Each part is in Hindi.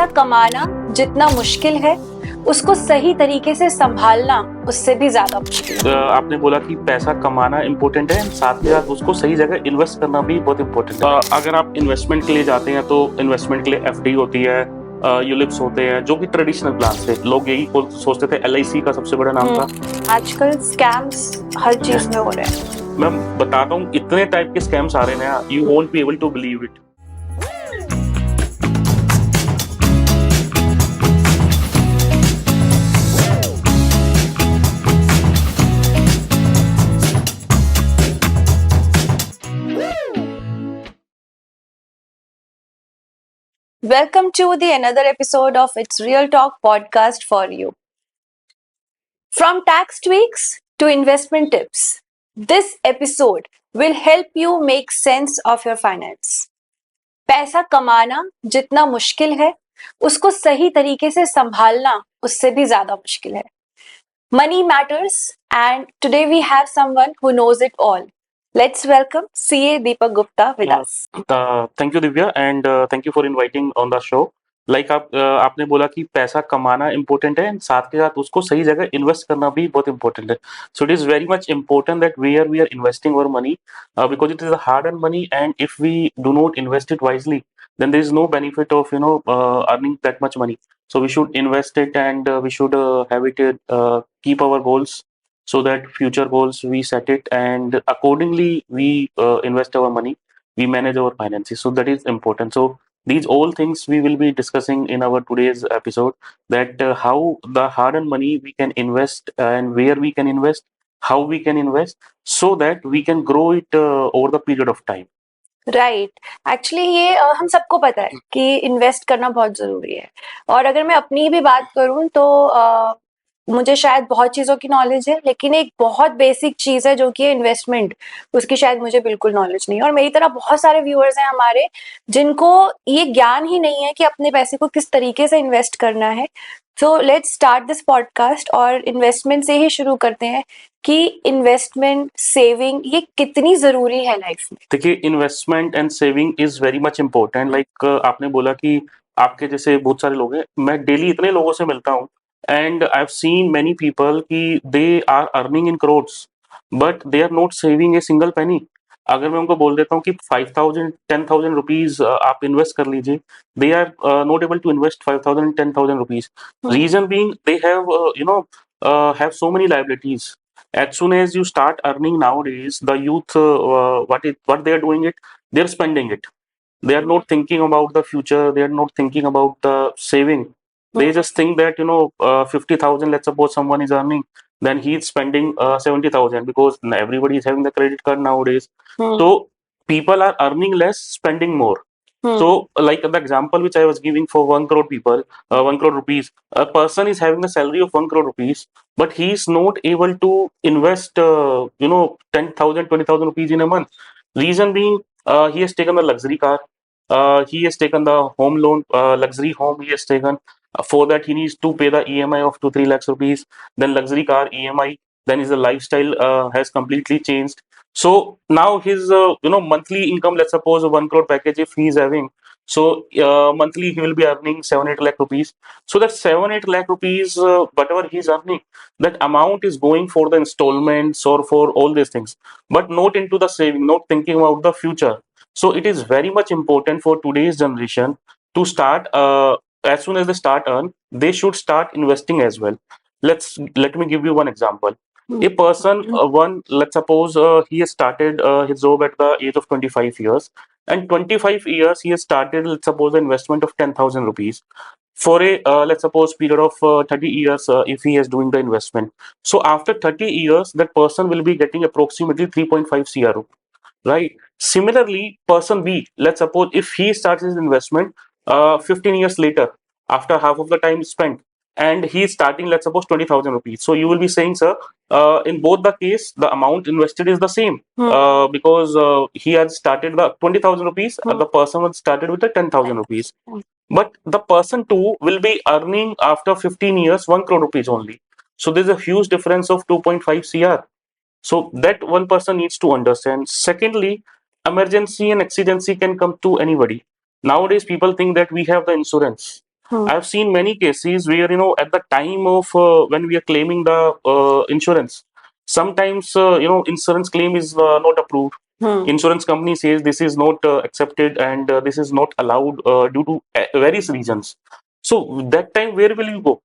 पैसा कमाना जितना मुश्किल है, उसको सही तरीके से संभालना उससे भी ज्यादा मुश्किल है। आपने बोला कि पैसा कमाना इम्पोर्टेंट है, साथ के साथ उसको सही जगह इन्वेस्ट करना भी बहुत इम्पोर्टेंट है। अगर आप इन्वेस्टमेंट के लिए जाते हैं तो इन्वेस्टमेंट के लिए एफडी होती है, यूलिप्स होते हैं, जो कि ट्रेडिशनल प्लान थे। लोग यही सोचते थे, एलआईसी का सबसे बड़ा नाम था। आजकल स्कैम्स हर चीज में हो रहे हैं। मैं बताता हूँ, इतने टाइप के स्कैम्स आ रहे हैं, you won't be able to believe it. Welcome to the another episode of It's Real Talk podcast for you. From tax tweaks to investment tips, this episode will help you make sense of your finance. पैसा कमाना जितना मुश्किल है, उसको सही तरीके से संभालना उससे भी ज्यादा मुश्किल है. Money matters, and today we have someone who knows it all. Let's welcome CA Deepak Gupta with us. Thank you Divya, and thank you for inviting on the show. Like आपने बोला कि पैसा कमाना इम्पोर्टेंट है, and साथ के साथ उसको सही जगह इन्वेस्ट करना भी बहुत इम्पोर्टेंट है। So it is very much important that we are investing our money, because it is a hard earn money, and if we do not invest it wisely, then there is no benefit of earning that much money. So we should invest it, and we should have it keep our goals, so that future goals we set it, and accordingly we invest our money, we manage our finances. So that is important. So these all things we will be discussing in our today's episode, that how the hard earned money we can invest, and where we can invest, how we can invest, so that we can grow it over the period of time. Right actually ये हम सबको पता है कि इन्वेस्ट करना बहुत जरूरी है। और अगर मैं अपनी भी बात करूं तो मुझे शायद बहुत चीजों की नॉलेज है, लेकिन एक बहुत बेसिक चीज है जो कि है इन्वेस्टमेंट, उसकी शायद मुझे बिल्कुल नॉलेज नहीं है। और मेरी तरह बहुत सारे व्यूअर्स हैं हमारे जिनको ये ज्ञान ही नहीं है कि अपने पैसे को किस तरीके से इन्वेस्ट करना है। So let's start this podcast और इन्वेस्टमेंट से ही शुरू करते हैं कि इन्वेस्टमेंट सेविंग ये कितनी जरूरी है लाइफ में। देखिए, investment and saving is very much important. Like आपने बोला कि आपके जैसे बहुत सारे लोग हैं, मैं डेली इतने लोगों से मिलता हूँ, and I have seen many people कि they are earning in crores, but they are not saving a single penny. अगर मैं उनको बोल देता हूँ कि 5,000 10,000 रुपीज आप इन्वेस्ट कर लीजिए, they are not able to invest 5,000 10,000 rupees. Reason being they have have so many liabilities. As soon as you start earning nowadays, the youth, what they are doing it, they are spending it. They are not thinking about the future, they are not thinking about the saving. They just think that 50,000, let's suppose someone is earning, then he is spending 70,000, because everybody is having the credit card nowadays. So people are earning less, spending more. So like the example which I was giving for 1 crore people, 1 crore rupees, a person is having a salary of 1 crore rupees, but he is not able to invest 10,000 20,000 rupees in a month. Reason being, he has taken a luxury car, he has taken the home loan, luxury home he has taken. For that he needs to pay the EMI of 2 3 lakhs rupees, then luxury car EMI, then his lifestyle has completely changed. So now his monthly income, let's suppose 1 crore package if he is having, so monthly he will be earning 7 8 lakh rupees. So that 7 8 lakh rupees, whatever he is earning, that amount is going for the installments or for all these things, but not into the saving, not thinking about the future. So it is very much important for today's generation to start, as soon as they start earn, they should start investing as well. Let me give you one example. A person, let's suppose he has started his job at the age of 25 years, and 25 years he has started, let's suppose, an investment of 10,000 rupees for a let's suppose period of 30 years, if he is doing the investment. So after 30 years, that person will be getting approximately 3.5 crore, right? Similarly, person B, let's suppose if he starts his investment 15 years later, after half of the time spent, and he is starting, let's suppose, 20,000 rupees. So you will be saying, sir, in both the case, the amount invested is the same, because he has started the 20,000 rupees, the person was started with the 10,000 rupees. But the person two will be earning after 15 years 1 crore rupees only. So there's a huge difference of 2.5 CR. So that one person needs to understand. Secondly, emergency and exigency can come to anybody. Nowadays, people think that we have the insurance. Hmm. I've seen many cases where, at the time of when we are claiming the insurance, sometimes, insurance claim is not approved. Hmm. Insurance company says this is not accepted, and this is not allowed due to various reasons. So that time, where will you go?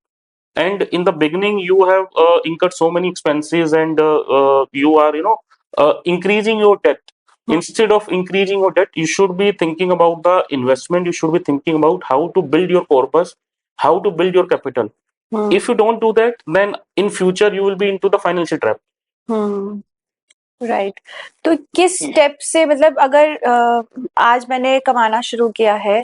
And in the beginning, you have incurred so many expenses, and you are, increasing your debt. Hmm. Instead of increasing your debt, you should be thinking about the investment. You should be thinking about how to build your corpus, how to build your capital. Hmm. If you don't do that, then in future you will be into the financial trap. Hmm. Right. तो किस स्टेप से, मतलब अगर आज मैंने कमाना शुरू किया है,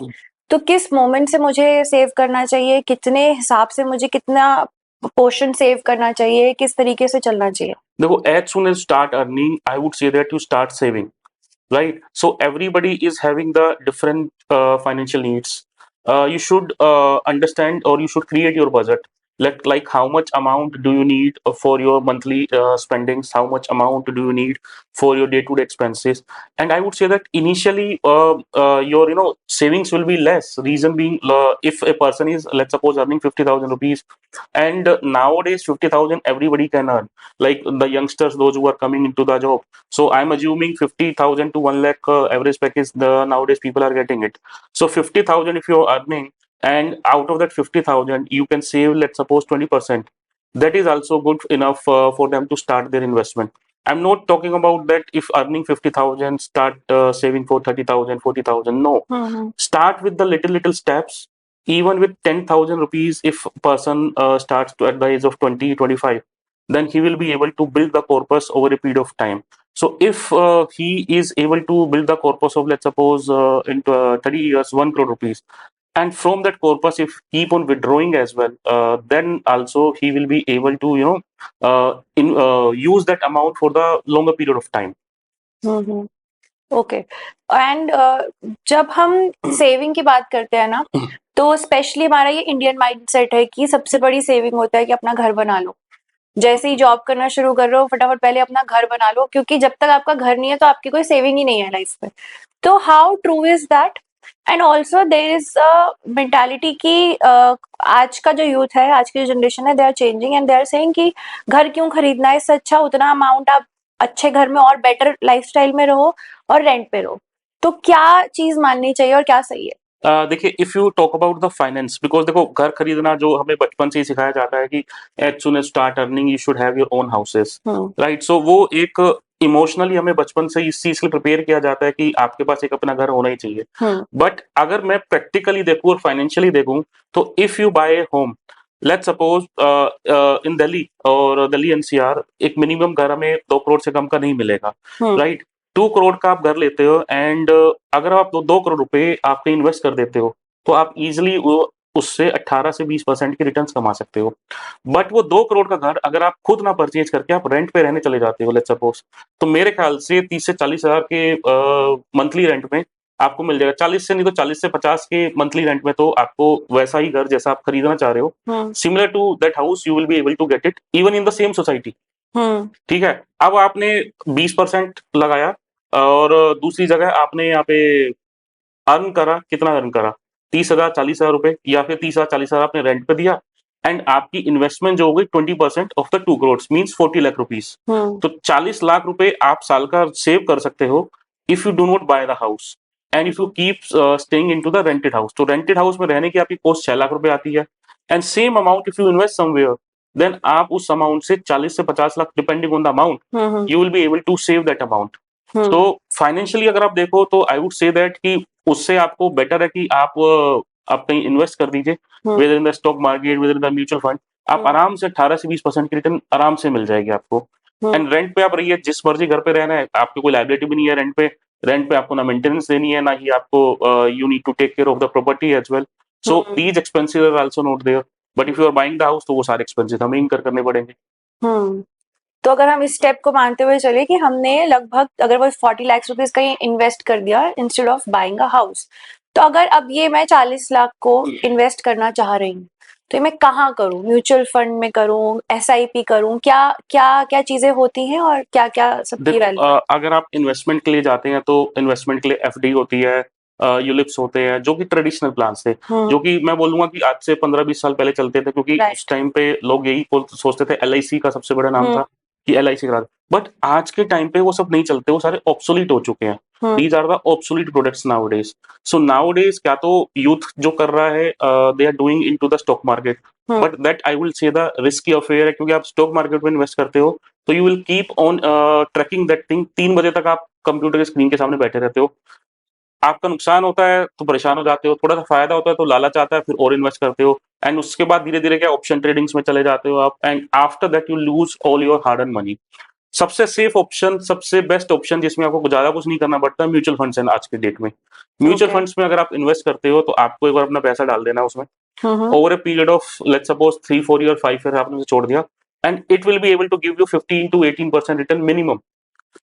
तो किस मोमेंट से मुझे सेव करना चाहिए, कितने हिसाब से मुझे कितना पोर्शन सेव करना चाहिए, किस तरीके से चलना चाहिए? देखो, as soon as start earning, I would say that you start saving, right? So everybody is having the different financial needs. You should understand, or you should create your budget. Like how much amount do you need for your monthly spendings? How much amount do you need for your day-to-day expenses? And I would say that initially, your savings will be less. Reason being, if a person is, let's suppose, earning 50,000 rupees, and nowadays 50,000 everybody can earn. Like the youngsters, those who are coming into the job. So I'm assuming 50,000 to 1 lakh average package, the nowadays people are getting it. So 50,000 if you're earning, and out of that 50,000 you can save, let's suppose, 20%. That is also good enough for them to start their investment. I'm not talking about that if earning 50,000 start saving for 30,000, 40,000. No, start with the little steps. Even with 10,000 rupees, if person starts to at the age of 20, 25, then he will be able to build the corpus over a period of time. So if he is able to build the corpus of, let's suppose, into 30 years, 1 crore rupees, and from that corpus, if keep on withdrawing as well, then also he will be able to, use that amount for the longer period of time. Okay. And जब हम सेविंग की बात करते हैं ना, तो स्पेशली हमारा ये इंडियन माइंडसेट है कि सबसे बड़ी सेविंग होता है कि अपना घर बना लो। जैसे ही जॉब करना शुरू कर रहे हो, फटाफट पहले अपना घर बना लो, क्योंकि जब तक आपका घर नहीं है तो आपकी कोई सेविंग ही नहीं है लाइफ में। तो how true is that? And also there is a mentality कि आज का जो यूथ है, आज की जो जनरेशन है, they are changing and they are saying कि घर क्यों खरीदना है, इससे अच्छा उतना अमाउंट आप अच्छे घर में और बेटर लाइफस्टाइल में रहो और रेंट पे रहो। तो क्या चीज माननी चाहिए और क्या सही है? देखिए, if you talk about the finance, because देखो, घर खरीदना जो हमें बचपन से ही सिखाया जाता है कि as soon as start earning you should have your own houses, right? So वो एक इमोशनली हमें बचपन से इस चीज के लिए प्रिपेयर किया जाता है कि आपके पास एक अपना घर होना ही चाहिए। बट अगर मैं प्रैक्टिकली देखूं और फाइनेंशियली देखूं, तो if you buy a home, let's suppose in Delhi और दिल्ली एनसीआर, एक मिनिमम घर हमें 2 करोड़ से कम का नहीं मिलेगा, राइट? 2 करोड़ का आप घर लेते हो, एंड अगर आप 2 करोड़ रुपए आपके इन्वेस्ट कर देते हो, तो आप इजिली उससे 18 से 20% की रिटर्न्स कमा सकते हो। बट वो 2 करोड़ का घर अगर आप खुद ना परचेज करके आप रेंट पे रहने चले जाते हो, लेट्स सपोज, तो मेरे ख्याल से 30 से 40 हजार के मंथली रेंट में आपको मिल जाएगा। 40 से नहीं तो 40 से 50 के मंथली रेंट में तो आपको वैसा ही घर जैसा आप खरीदना चाह रहे हो, similar to that house, you will be able to get it even in the same society. ठीक है, अब आपने 20% लगाया, और दूसरी जगह आपने यहाँ पे अर्न करा, कितना अर्न करा? 30,000, 40,000 रुपए, या फिर 30,000, 40,000 आपने रेंट पे दिया, एंड आपकी इन्वेस्टमेंट जो हो गई 20% of the 2 crore means 40 lakh rupees. तो 40 लाख रुपए आप साल का सेव कर सकते हो if you do not by the house, and if you keep staying into the rented house. तो रेंटेड हाउस में रहने की आपकी कॉस्ट 6 लाख रुपए आती है, and same amount if you invest somewhere, then आप उस अमाउंट से 40 से 50 lakh, depending on the amount, you will be able to save that amount. तो फाइनेंशियली अगर आप देखो, तो आई वुड से दैट कि उससे आपको बेटर है कि आप कहीं इन्वेस्ट कर दीजिए, whether in the stock market, whether in the mutual fund. आप आराम से 18 से 20% की रिटर्न आराम से मिल जाएगी आपको। एंड रेंट पे आप रहिए, जिस मर्जी घर पे रहना है, आपकी कोई लाइबिलिटी भी नहीं है रेंट पे। रेंट पे आपको ना मेंटेनेंस देनी है, ना ही आपको you need to take care of the property as well. So these expenses are also not there, but if you are buying the house, तो वो सारे एक्सपेंसेस हमें इंकर करने पड़ेंगे। तो अगर हम इस स्टेप को मानते हुए चले कि हमने लगभग, अगर वो 40 लाख रुपीस कहीं इन्वेस्ट कर दिया instead of buying a house, तो अगर अब ये मैं 40 लाख को इन्वेस्ट करना चाह रही हूँ, तो ये मैं कहाँ करूँ? म्यूचुअल फंड में करूँ, एसआईपी करूँ? क्या क्या क्या चीजें होती हैं और क्या क्या सबकी वैल्यू? अगर आप इन्वेस्टमेंट के लिए जाते हैं, तो इन्वेस्टमेंट के लिए एफडी होती है, यूलिप्स होते हैं, जो कि ट्रेडिशनल प्लान्स थे, हम्म। जो कि मैं बोलूंगा कि आज से 15-20 साल पहले चलते थे, क्योंकि Right. उस टाइम पे लोग यही सोचते थे, एलआईसी का सबसे बड़ा नाम था कि एलआईसी करा दो, बट आज के टाइम पे वो सब नहीं चलते, वो सारे ऑब्सोलीट हो चुके हैं। These are the obsolete products nowadays. So nowadays क्या तो यूथ जो कर रहा है, they are doing into the stock market, but that I will say the risky affair है, क्योंकि आप स्टॉक मार्केट में इन्वेस्ट करते हो तो you will keep on tracking that thing. 3 बजे तक आप कंप्यूटर की स्क्रीन के सामने बैठे रहते हो, आपका नुकसान होता है तो परेशान हो जाते हो, थोड़ा सा फायदा होता है तो लालच आता है, फिर और इन्वेस्ट करते हो, एंड उसके बाद धीरे धीरे क्या ऑप्शन ट्रेडिंग्स में चले जाते हो आप, and after that you lose all your hard and money. सबसे सेफ ऑप्शन, सबसे बेस्ट ऑप्शन जिसमें आपको ज्यादा कुछ नहीं करना पड़ता, म्यूचुअल फंड्स है आज के डेट में। Mutual Okay. फंड्स में अगर आप इन्वेस्ट करते हो तो आपको एक बार अपना पैसा डाल देना उसमें, hmm. Over a period of let's suppose 3-4 year 5 year आपने उसे छोड़ दिया, and it will be able to give you 15 to 18% return minimum.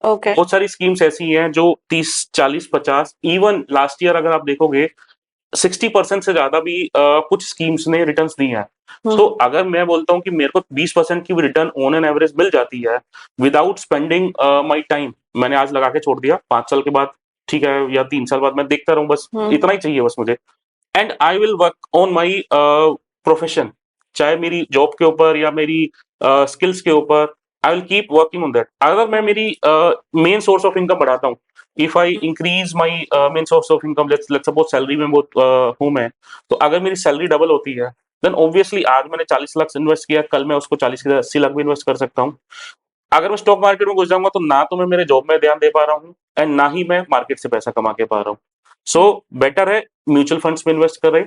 Okay. बहुत सारी स्कीम्स ऐसी हैं जो 30, 40, 50, इवन लास्ट ईयर अगर आप देखोगे 60% से ज्यादा भी कुछ स्कीम्स ने रिटर्न्स दी हैं। सो अगर मैं बोलता हूँ कि मेरे को 20% की भी रिटर्न ऑन एन एवरेज मिल जाती है विदाउट स्पेंडिंग माई टाइम, मैंने आज लगा के छोड़ दिया, 5 साल के बाद ठीक है, या 3 साल बाद मैं देखता रहूं, बस इतना ही चाहिए बस मुझे, and I will work on my profession, चाहे मेरी जॉब के ऊपर या मेरी स्किल्स के ऊपर, I will keep working on that. अगर मैं मेरी मेन सोर्स ऑफ इनकम बढ़ाता हूँ, if I increase my main source of income, let's suppose salary में बहुत हूँ मैं, तो अगर मेरी सैलरी डबल होती है देन ऑब्वियसली आज मैंने 40 लाख इन्वेस्ट किया, कल मैं उसको 40 से 80 लाख भी इन्वेस्ट कर सकता हूँ। अगर मैं स्टॉक मार्केट में घुस जाऊंगा तो ना तो मैं मेरे जॉब में ध्यान दे पा रहा हूँ एंड ना ही मैं मार्केट से पैसा कमा के पा रहा हूँ। सो बेटर है म्यूचुअल फंड्स में इन्वेस्ट कर रहे,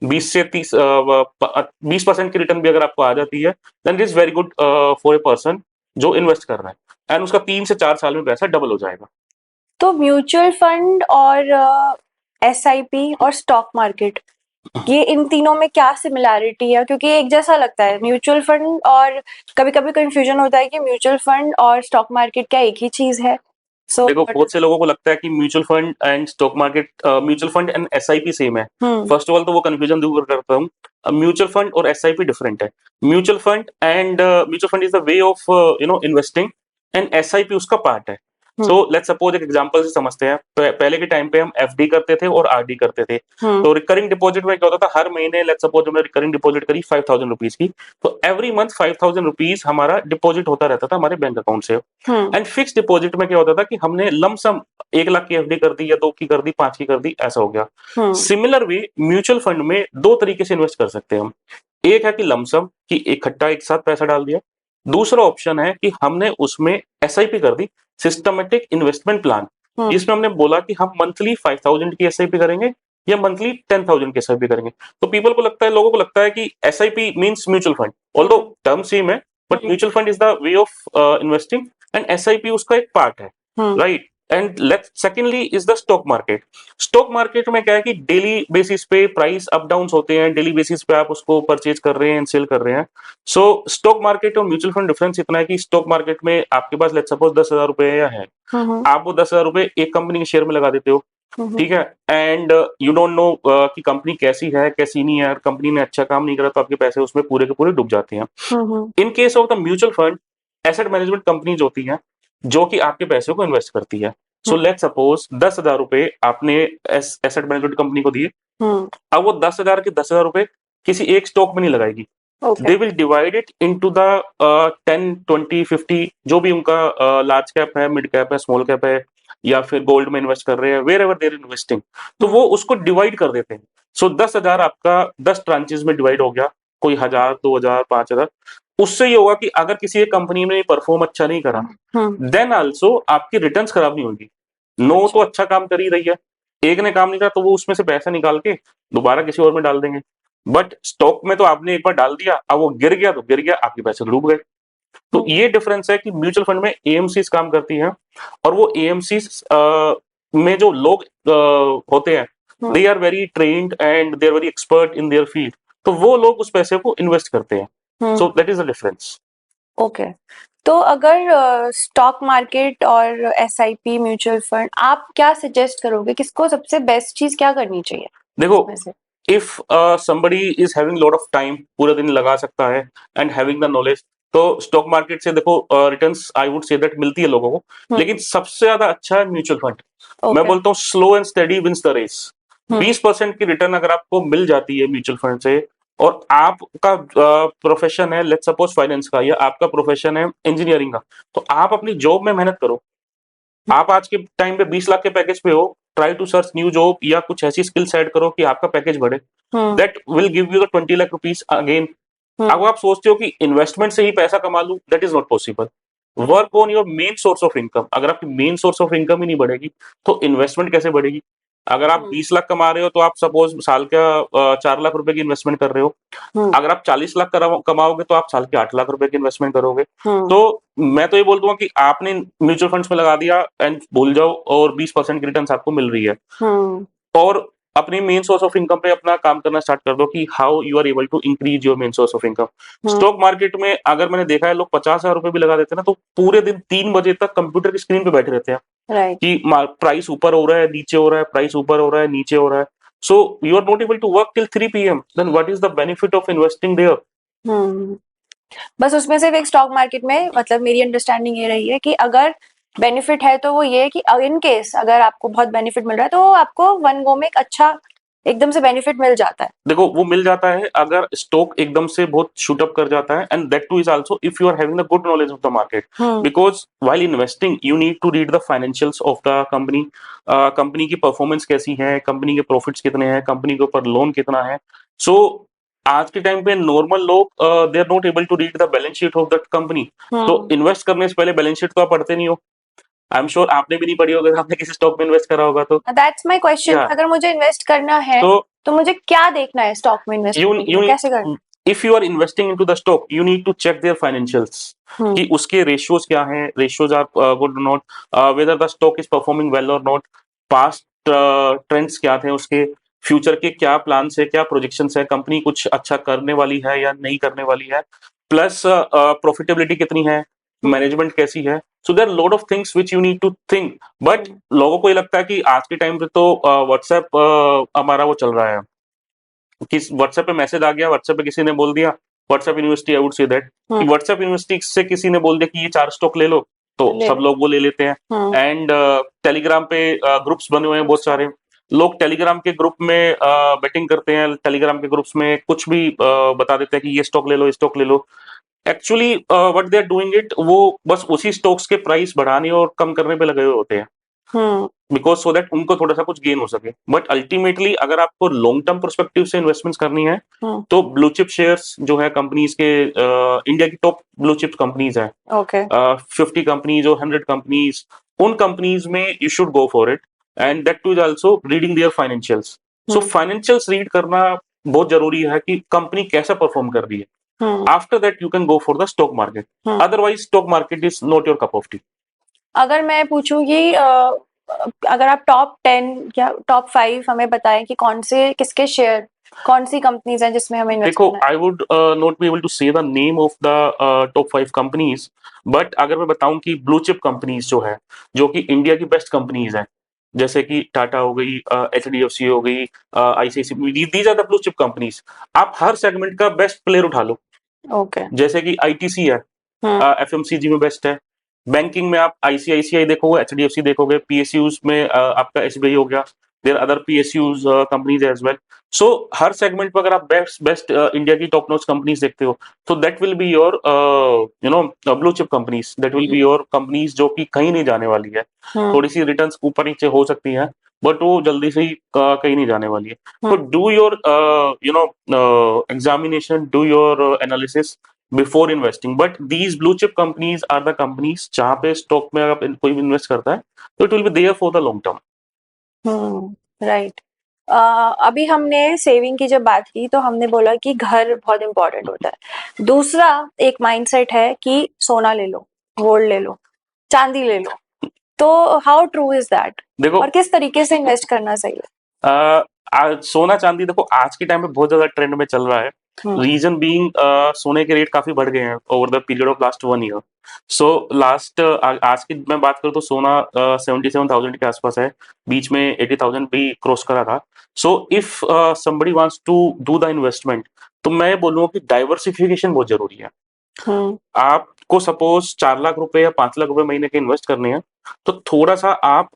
20% की रिटर्न भी अगर आपको आ जाती है then it is very good for a person जो इन्वेस्ट कर रहा है, एंड उसका 3 से 4 साल में पैसा डबल हो जाएगा। तो म्यूचुअल फंड और एसआईपी और स्टॉक मार्केट, ये इन तीनों में क्या सिमिलैरिटी है? क्योंकि एक जैसा लगता है म्यूचुअल फंड, और कभी कभी कंफ्यूजन होता है कि म्यूचुअल फंड और स्टॉक मार्केट क्या एक ही चीज है? सो देखो बहुत से लोगों को लगता है कि mutual fund and stock market, mutual fund and SIP same है। फर्स्ट ऑफ ऑल तो वो कंफ्यूजन दूर करता हूँ, म्यूचुअल फंड और एसआईपी डिफरेंट है। Mutual fund is the way of investing, and SIP उसका पार्ट है। सो लेट्स सपोज एक एग्जांपल से समझते हैं, पहले के टाइम पे हम एफडी करते थे और आरडी करते थे। तो रिकरिंग डिपॉजिट में क्या होता था, हर महीने लेट्स सपोज हमने रिकरिंग डिपॉजिट करी 5,000 रुपीज की, तो एवरी मंथ 5,000 रुपीज हमारा डिपॉजिट होता रहता था हमारे बैंक अकाउंट से। एंड फिक्स डिपॉजिट में क्या होता था कि हमने लमसम 1 लाख की एफडी कर दी, या 2 की कर दी, 5 की कर दी, ऐसा हो गया। सिमिलर वे म्यूचुअल फंड में 2 तरीके से इन्वेस्ट कर सकते हैं हम। एक है कि लमसम कि इकट्ठा एक साथ पैसा डाल दिया, दूसरा ऑप्शन है कि हमने उसमें एसआईपी कर दी, सिस्टमेटिक इन्वेस्टमेंट प्लान, जिसमें हमने बोला कि हम मंथली 5,000 की एसआईपी करेंगे या मंथली 10,000 की एसआईपी करेंगे। तो पीपल को लगता है, लोगों को लगता है कि SIP means mutual fund, although term same है, but mutual fund is the way of investing and SIP उसका एक पार्ट है, right. And let's secondly is the stock market. Stock market में क्या है कि डेली बेसिस पे प्राइस अप डाउन होते हैं, डेली बेसिस पे आप उसको परचेज कर रहे हैं एंड सेल कर रहे हैं। सो स्टॉक मार्केट और म्यूचुअल फंड डिफरेंस इतना है कि स्टॉक मार्केट में आपके पास लेट्स सपोज 10,000 रुपए है, आप वो 10,000 रुपए एक कंपनी के शेयर में लगा देते हो, ठीक है, एंड यू डोंट नो कि कंपनी कैसी है कैसी नहीं है, कंपनी ने अच्छा काम नहीं करा तो आपके पैसे उसमें पूरे के पूरे डूब जाते हैं। In case of the mutual fund, asset management companies होती हैं जो कि आपके पैसे को इन्वेस्ट करती है। सो लेट्स सपोज 10,000 रुपए आपने एसेट मैनेजमेंट कंपनी को दिए, अब वो 10,000 के 10,000 रुपए किसी एक स्टॉक में नहीं लगाएगी, they will divide it into the 10, 20, 50, जो भी उनका लार्ज कैप है, मिड कैप है, स्मॉल कैप है, या फिर गोल्ड में इन्वेस्ट कर रहे हैं, वेर एवर देर इन्वेस्टिंग, तो वो उसको डिवाइड कर देते हैं। सो 10,000 आपका 10 ट्रांचेस में डिवाइड हो गया, कोई 1,000, 2,000, 5,000। उससे ये होगा कि अगर किसी एक कंपनी ने परफॉर्म अच्छा नहीं करा, देन आल्सो आपकी रिटर्न्स खराब नहीं होगी। नो तो अच्छा काम कर ही रही है, एक ने काम नहीं करा तो वो उसमें से पैसा निकाल के दोबारा किसी और में डाल देंगे, बट स्टॉक में तो आपने एक बार डाल दिया, अब वो गिर गया तो गिर गया, आपके पैसे डूब गए। तो ये डिफरेंस है कि म्यूचुअल फंड में एएमसीज काम करती हैं, और वो एएमसीज में जो लोग होते हैं they are very trained and they are very expert in their field, तो वो लोग उस पैसे को इन्वेस्ट करते हैं। So that is the difference. Okay, तो अगर स्टॉक मार्केट और एसआईपी म्यूचुअल फंड, आप क्या सजेस्ट करोगे, किसको सबसे बेस्ट चीज क्या करनी चाहिए? देखो, if somebody is having lot of time, पूरा दिन लगा सकता है एंड हैविंग द नॉलेज, तो स्टॉक मार्केट से देखो returns I would say that मिलती है लोगों को, लेकिन सबसे ज्यादा अच्छा है म्यूचुअल फंड। मैं बोलता हूँ slow and steady wins the race. Hmm 20% की रिटर्न अगर आपको मिल जाती है म्यूचुअल फंड से, और आपका प्रोफेशन है लेट्स सपोज फाइनेंस का, या आपका प्रोफेशन है इंजीनियरिंग का, तो आप अपनी जॉब में मेहनत करो। आप आज के टाइम पे 20 लाख के पैकेज पे हो, try to search new job या कुछ ऐसी स्किल्स ऐड करो कि आपका पैकेज बढ़े। Hmm that will give you the 20 lakh rupees again. अब हम्म आप सोचते हो कि इन्वेस्टमेंट से ही पैसा कमा लूं, that is not possible. Work on your main source of income. अगर आपकी मेन सोर्स ऑफ इनकम ही नहीं बढ़ेगी तो इन्वेस्टमेंट कैसे बढ़ेगी? अगर आप हम्म 20 लाख कमा रहे हो तो आप सपोज साल का 4 लाख रुपए की इन्वेस्टमेंट कर रहे हो। हम्म अगर आप 40 लाख कमाओगे तो आप साल के 8 लाख रुपए की इन्वेस्टमेंट करोगे। हम्म तो मैं तो ये बोल दूंगा कि आपने म्यूचुअल फंड्स में लगा दिया एंड भूल जाओ, और 20% की रिटर्न आपको मिल रही है, हम्म और अपनी मेन सोर्स ऑफ इनकम पे अपना काम करना स्टार्ट कर दो कि how you are able to increase your main source of income. Hmm stock market में अगर मैंने देखा है लोग 50,000 रुपए भी लगा देते हैं ना, तो पूरे दिन 3 बजे तक कंप्यूटर की स्क्रीन पे बैठे रहते हैं राइट कि प्राइस ऊपर हो रहा है, नीचे हो रहा है, प्राइस ऊपर हो रहा है, नीचे हो रहा है। So you are not able to work till 3 PM, then what is the benefit of investing there? Hmm बस उसमें सिर्फ एक स्टॉक मार्केट में मतलब मेरी अंडरस्टैंडिंग ये रही है कि अगर बेनिफिट है तो वो ये है कि इन केस अगर आपको बहुत बेनिफिट मिल रहा है तो आपको वन गो में एक अच्छा एकदम से बेनिफिट मिल जाता है। देखो वो मिल जाता है अगर स्टॉक एकदम से बहुत शूट अप कर जाता है, and that too is also if you are having the good knowledge of the market. Hmm because while investing you need to read the financials of the company. Company की परफॉर्मेंस कैसी है, कंपनी के प्रॉफिट्स कितने हैं, कंपनी के ऊपर लोन कितना है। सो आज के टाइम पे नॉर्मल लोग they are not able to read the balance sheet of that company. तो हम्म इन्वेस्ट करने से पहले बैलेंस शीट तो आप पढ़ते नहीं हो। आई एम श्योर आपने भी नहीं पढ़ी होगी, आपने किसी स्टॉक में इन्वेस्ट करा होगा तो। That's my question. या अगर मुझे इन्वेस्ट करना है तो तो मुझे क्या देखना है स्टॉक में इन्वेस्ट you करने के you लिए, need, कैसे करना if you are investing into the stock you need to check their financials है? कि उसके ratios क्या हैं, ratios are good or not, whether the stock is performing well or not, past trends क्या थे उसके, फ्यूचर के क्या प्लान्स है, क्या प्रोजेक्शंस है, कंपनी कुछ अच्छा करने वाली है या नहीं करने वाली है, प्लस प्रॉफिटेबिलिटी कितनी है, मैनेजमेंट कैसी है। So there lot of things which you need to think. But लोगों को ये लगता है कि आज के टाइम पे तो व्हाट्सएप हमारा वो चल रहा है कि व्हाट्सएप पे मैसेज आ गया, व्हाट्सएप पे किसी ने बोल दिया, WhatsApp university I would say that कि हम्म व्हाट्सएप यूनिवर्सिटी से किसी ने बोल दिया कि ये 4 स्टॉक ले लो, तो ले सब लो। लोग वो ले लेते हैं। हम्म एंड टेलीग्राम पे ग्रुप्स बने हुए हैं बहुत सारे, लोग टेलीग्राम के ग्रुप में बेटिंग करते हैं, टेलीग्राम के ग्रुप्स में कुछ भी बता देते हैं कि ये स्टॉक ले लो, ये स्टॉक ले लो। Actually what they are doing it, वो बस उसी स्टॉक्स के प्राइस बढ़ाने और कम करने पे लगे हुए होते हैं, हम्म बिकॉज सो दैट उनको थोड़ा सा कुछ गेन हो सके। बट अल्टीमेटली अगर आपको लॉन्ग टर्म परस्पेक्टिव से इन्वेस्टमेंट्स करनी है हम्म तो ब्लू चिप शेयर्स जो है कंपनीज के, इंडिया की टॉप ब्लू चिप कंपनीज है, ओके 50 कंपनीज और 100 कंपनीज, उन कंपनीज में you should go for it, and that too is also reading their financials. So hmm financials read करना बहुत जरूरी है कि कंपनी कैसा परफॉर्म कर रही है। Hmm after that you can go for the stock market, hmm otherwise stock market is not your cup of tea. अगर मैं पूछूं कि अगर आप टॉप 10 या टॉप 5 हमें बताएं कि कौन से किसके शेयर कौन सी कंपनीज हैं जिसमें हमें इन्वेस्ट देखो करना है। I would not be able to say the name of the top 5 companies, but अगर मैं बताऊं कि ब्लू चिप कंपनीज जो है, जो कि इंडिया की बेस्ट कंपनीज हैं, जैसे कि टाटा हो गई, एचडीएफसी हो गई, ICIC, these are the blue chip companies. आप हर सेगमेंट का बेस्ट प्लेयर उठा लो। ओके जैसे कि आईटीसी है, हम्म एफएमसीजी में बेस्ट है। बैंकिंग में आप आईसीआईसीआई देखोगे, एचडीएफसी देखोगे, पीएसयूज में आपका एसबीआई हो गया, there other PSUs companies as well. So हर सेगमेंट पर अगर आप बेस्ट बेस्ट इंडिया की टॉप नॉच कंपनीज देखते हो, तो that will be your you know blue chip companies, that will be your companies जो कि कहीं नहीं जाने वाली है। हम्म थोड़ी सी रिटर्न्स ऊपर नीचे हो सकती है, बट वो जल्दी से ही कहीं नहीं जाने वाली है। तो hmm do your you know examination, do your analysis before investing. But these blue chip companies are the companies जहां पे स्टॉक में अगर कोई भी इन्वेस्ट करता है तो it will be there for the long term. Right. अभी हमने सेविंग की जब बात की तो हमने बोला कि घर बहुत इंपॉर्टेंट होता है। दूसरा एक माइंडसेट है कि सोना ले लो, गोल्ड ले लो, चांदी ले लो। तो हाउ ट्रू इज दैट देखो और किस तरीके से इन्वेस्ट करना सही है? सोना चांदी देखो आज के टाइम में बहुत ज्यादा ट्रेंड में चल रहा है। हम्म रीजन बीइंग सोने के रेट काफी बढ़ गए हैं over the period of last 1 year. So last आज की मैं बात करूँ तो सोना 77,000 के आसपास है, बीच में 80,000 भी क्रॉस करा था। So if somebody wants to do the investment, तो मैं बोलूंगा कि डाइवर्सिफिकेशन बहुत जरूरी है। हम्म आपको सपोज 4 लाख रुपए या 5 लाख रुपए महीने के इन्वेस्ट करने हैं, तो थोड़ा सा आप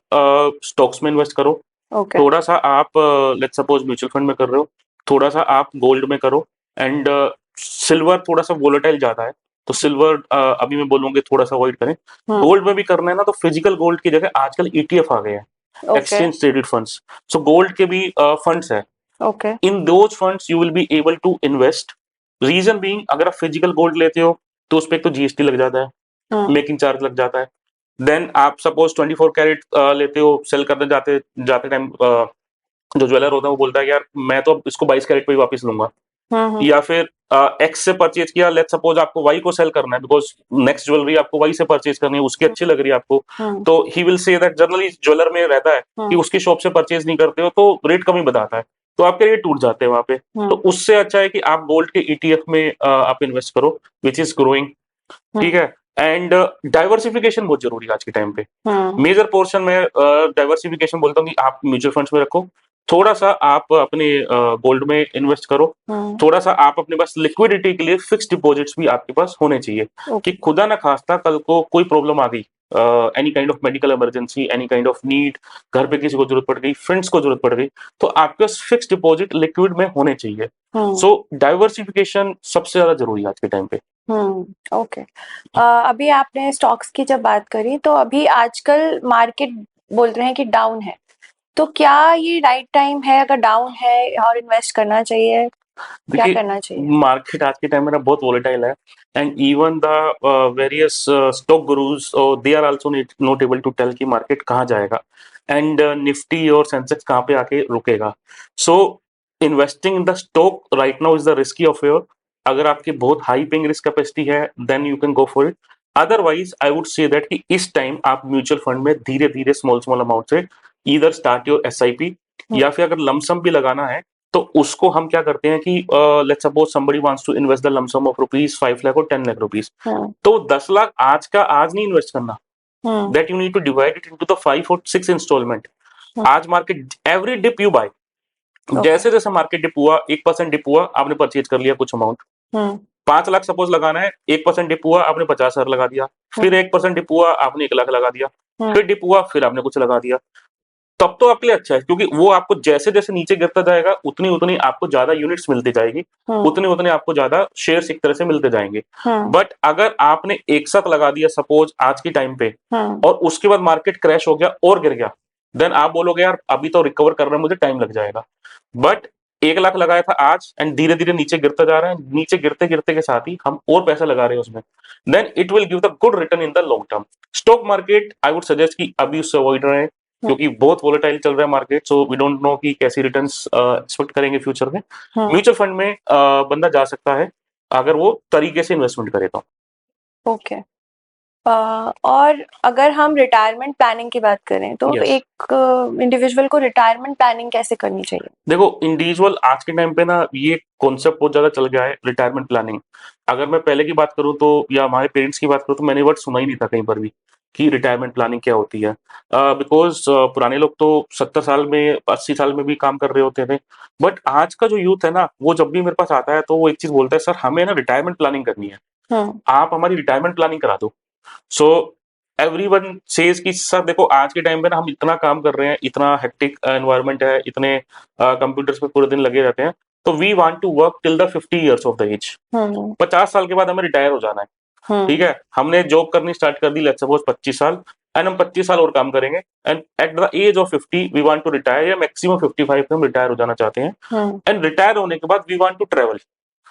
स्टॉक्स में इन्वेस्ट करो, ओके। थोड़ा सा आप लेट्स सपोज म्यूचुअल फंड में कर रहे हो, थोड़ा सा आप गोल्ड में करो, एंड सिल्वर थोड़ा सा वोलेटाइल ज्यादा है, तो सिल्वर अभी मैं बोलूंगी थोड़ा सा अवॉइड करें। गोल्ड में भी करना है ना, तो फिजिकल गोल्ड की जगह आजकल ईटीएफ आ गए हैं, okay. Exchange traded funds. So gold के भी फंड्स है, okay. In those funds you will be able to invest. Reason being, अगर आप फिजिकल गोल्ड लेते हो तो उस पर एक तो जीएसटी लग जाता है, मेकिंग चार्ज लग जाता है। देन आप सपोज 24 कैरेट लेते हो, सेल करने जाते जाते टाइम जो ज्वेलर होता है वो बोलता है कि यार मैं तो अब इसको 22 कैरेट पे ही वापस लूंगा। या फिर एक्स से परचेज किया, लेट सपोज आपको वाई को सेल करना है, बिकॉज नेक्स्ट ज्वेलरी आपको वाई से परचेज करनी है, उसकी अच्छी लग रही है आपको, तो he will say that, generally jeweller में रहता है कि उसकी शॉप से परचेज नहीं करते हो तो रेट कम ही बताता है, तो आपके रेट टूट जाते हैं वहां पे। तो उससे अच्छा है कि आप गोल्ड के ईटीएफ में आप इन्वेस्ट करो, विच इज ग्रोइंग। ठीक है। एंड डाइवर्सिफिकेशन बहुत जरूरी है आज के टाइम पे। मेजर पोर्शन में डाइवर्सिफिकेशन बोलता हूँ कि आप म्यूचुअल फंड्स में रखो, थोड़ा सा आप अपने गोल्ड में इन्वेस्ट करो, थोड़ा सा आप अपने पास लिक्विडिटी के लिए फिक्स डिपॉजिट्स भी आपके पास होने चाहिए, कि खुदा ना खास्ता कल को कोई प्रॉब्लम आ गई, any kind of medical emergency, any kind of need, घर पे किसी को जरूरत पड़ गई, फ्रेंड्स को जरूरत पड़ गई, तो आपके पास फिक्स डिपॉजिट लिक्विड में होने चाहिए। सो डाइवर्सिफिकेशन सबसे ज्यादा जरूरी है आज के टाइम पे। ओके। अभी आपने स्टॉक्स की जब बात करी तो अभी आजकल मार्केट बोल रहे हैं कि डाउन है, तो क्या ये राइट टाइम है अगर डाउन है और इन्वेस्ट करना चाहिए, क्या देखिए, करना चाहिए? मार्केट आज के टाइम में ना बहुत वोलेटाइल है, and even the various stock gurus they are also not able to tell कि मार्केट कहाँ जाएगा, एंड निफ्टी और सेंसेक्स कहाँ पे आके रुकेगा। So investing in the stock right now is the risky affair. अगर आपकी बहुत हाई पेइंग रिस्क कैपेसिटी है then you can go for it. Otherwise I would say that कि इस टाइम आप म्यूचुअल फंड में धीरे धीरे स्मॉल स्मॉल अमाउंट से ईदर स्टार्ट योर एसआईपी, या फिर अगर लमसम भी लगाना है तो उसको हम क्या करते हैं कि let's suppose somebody wants to invest the lumpsum of rupees 5 lakh और 10 लाख रुपीज, तो 10 लाख आज का आज नहीं इन्वेस्ट करना, that you need to divide it into the 5 और 6 इंस्टॉलमेंट। आज market every dip you buy, जैसे जैसे मार्केट डिप हुआ 1% डिप हुआ आपने परचेज कर लिया कुछ अमाउंट। 5 लाख सपोज लगाना है, 1% डिप हुआ आपने 50,000 लगा दिया, फिर 1% डिप हुआ आपने 1 लाख लगा दिया, फिर डिप हुआ फिर आपने कुछ लगा दिया। तब तो आपके लिए अच्छा है, क्योंकि वो आपको जैसे जैसे नीचे गिरता जाएगा उतनी उतनी आपको ज्यादा यूनिट्स मिलती जाएगी, उतने उतने आपको ज्यादा शेयर्स एक तरह से मिलते जाएंगे। बट अगर आपने एक साथ लगा दिया सपोज आज के टाइम पे, और उसके बाद मार्केट क्रैश हो गया और गिर गया, देन आप बोलोगे यार अभी तो रिकवर करने में मुझे टाइम लग जाएगा। बट 1 लाख लगाया था आज एंड धीरे धीरे नीचे गिरता जा रहा है, नीचे गिरते गिरते के साथ ही हम और पैसा लगा रहे हैं उसमें, then it will give the good return in the long term. Stock market I would suggest कि अभी उससे अवॉइड रहे, क्योंकि बहुत वोलेटाइल चल रहा है market, so we don't know कि कैसी रिटर्न्स एक्सपेक्ट करेंगे फ्यूचर में। म्यूचुअल फंड में बंदा जा सकता है अगर वो तरीके से इन्वेस्टमेंट करे तो। ओके। और अगर हम रिटायरमेंट प्लानिंग की बात करें तो Yes. एक इंडिविजुअल को रिटायरमेंट प्लानिंग कैसे करनी चाहिए? देखो, इंडिविजुअल आज के टाइम पे ना ये कॉन्सेप्ट बहुत ज्यादा चल गया है रिटायरमेंट प्लानिंग। अगर मैं पहले की बात करूं तो, या हमारे पेरेंट्स की बात करूं तो, मैंने वर्ड सुना ही नहीं था कहीं पर भी कि रिटायरमेंट प्लानिंग क्या होती है। बिकॉज पुराने लोग तो 70 साल में 80 साल में भी काम कर रहे होते थे। बट आज का जो यूथ है ना, वो जब भी मेरे पास आता है तो वो एक चीज बोलता है, सर हमें ना रिटायरमेंट प्लानिंग करनी है, आप हमारी रिटायरमेंट प्लानिंग करा दो। सो एवरीवन सेज कि सर देखो आज के टाइम पे ना हम इतना काम कर रहे हैं, इतना हेक्टिक एनवायरनमेंट है, इतने कंप्यूटर्स पे पूरे दिन लगे रहते हैं, तो we want to work till the 50 years of the age. 50 साल के बाद हमें रिटायर हो जाना है। ठीक है, हमने जॉब करनी स्टार्ट कर दी लेट्स सपोज 25 साल, एंड हम 25 साल और काम करेंगे, and at the age of 50 we want to retire, या मैक्सिमम 55 पे हम रिटायर हो जाना चाहते हैं। एंड रिटायर होने के बाद वी वांट टू ट्रेवल,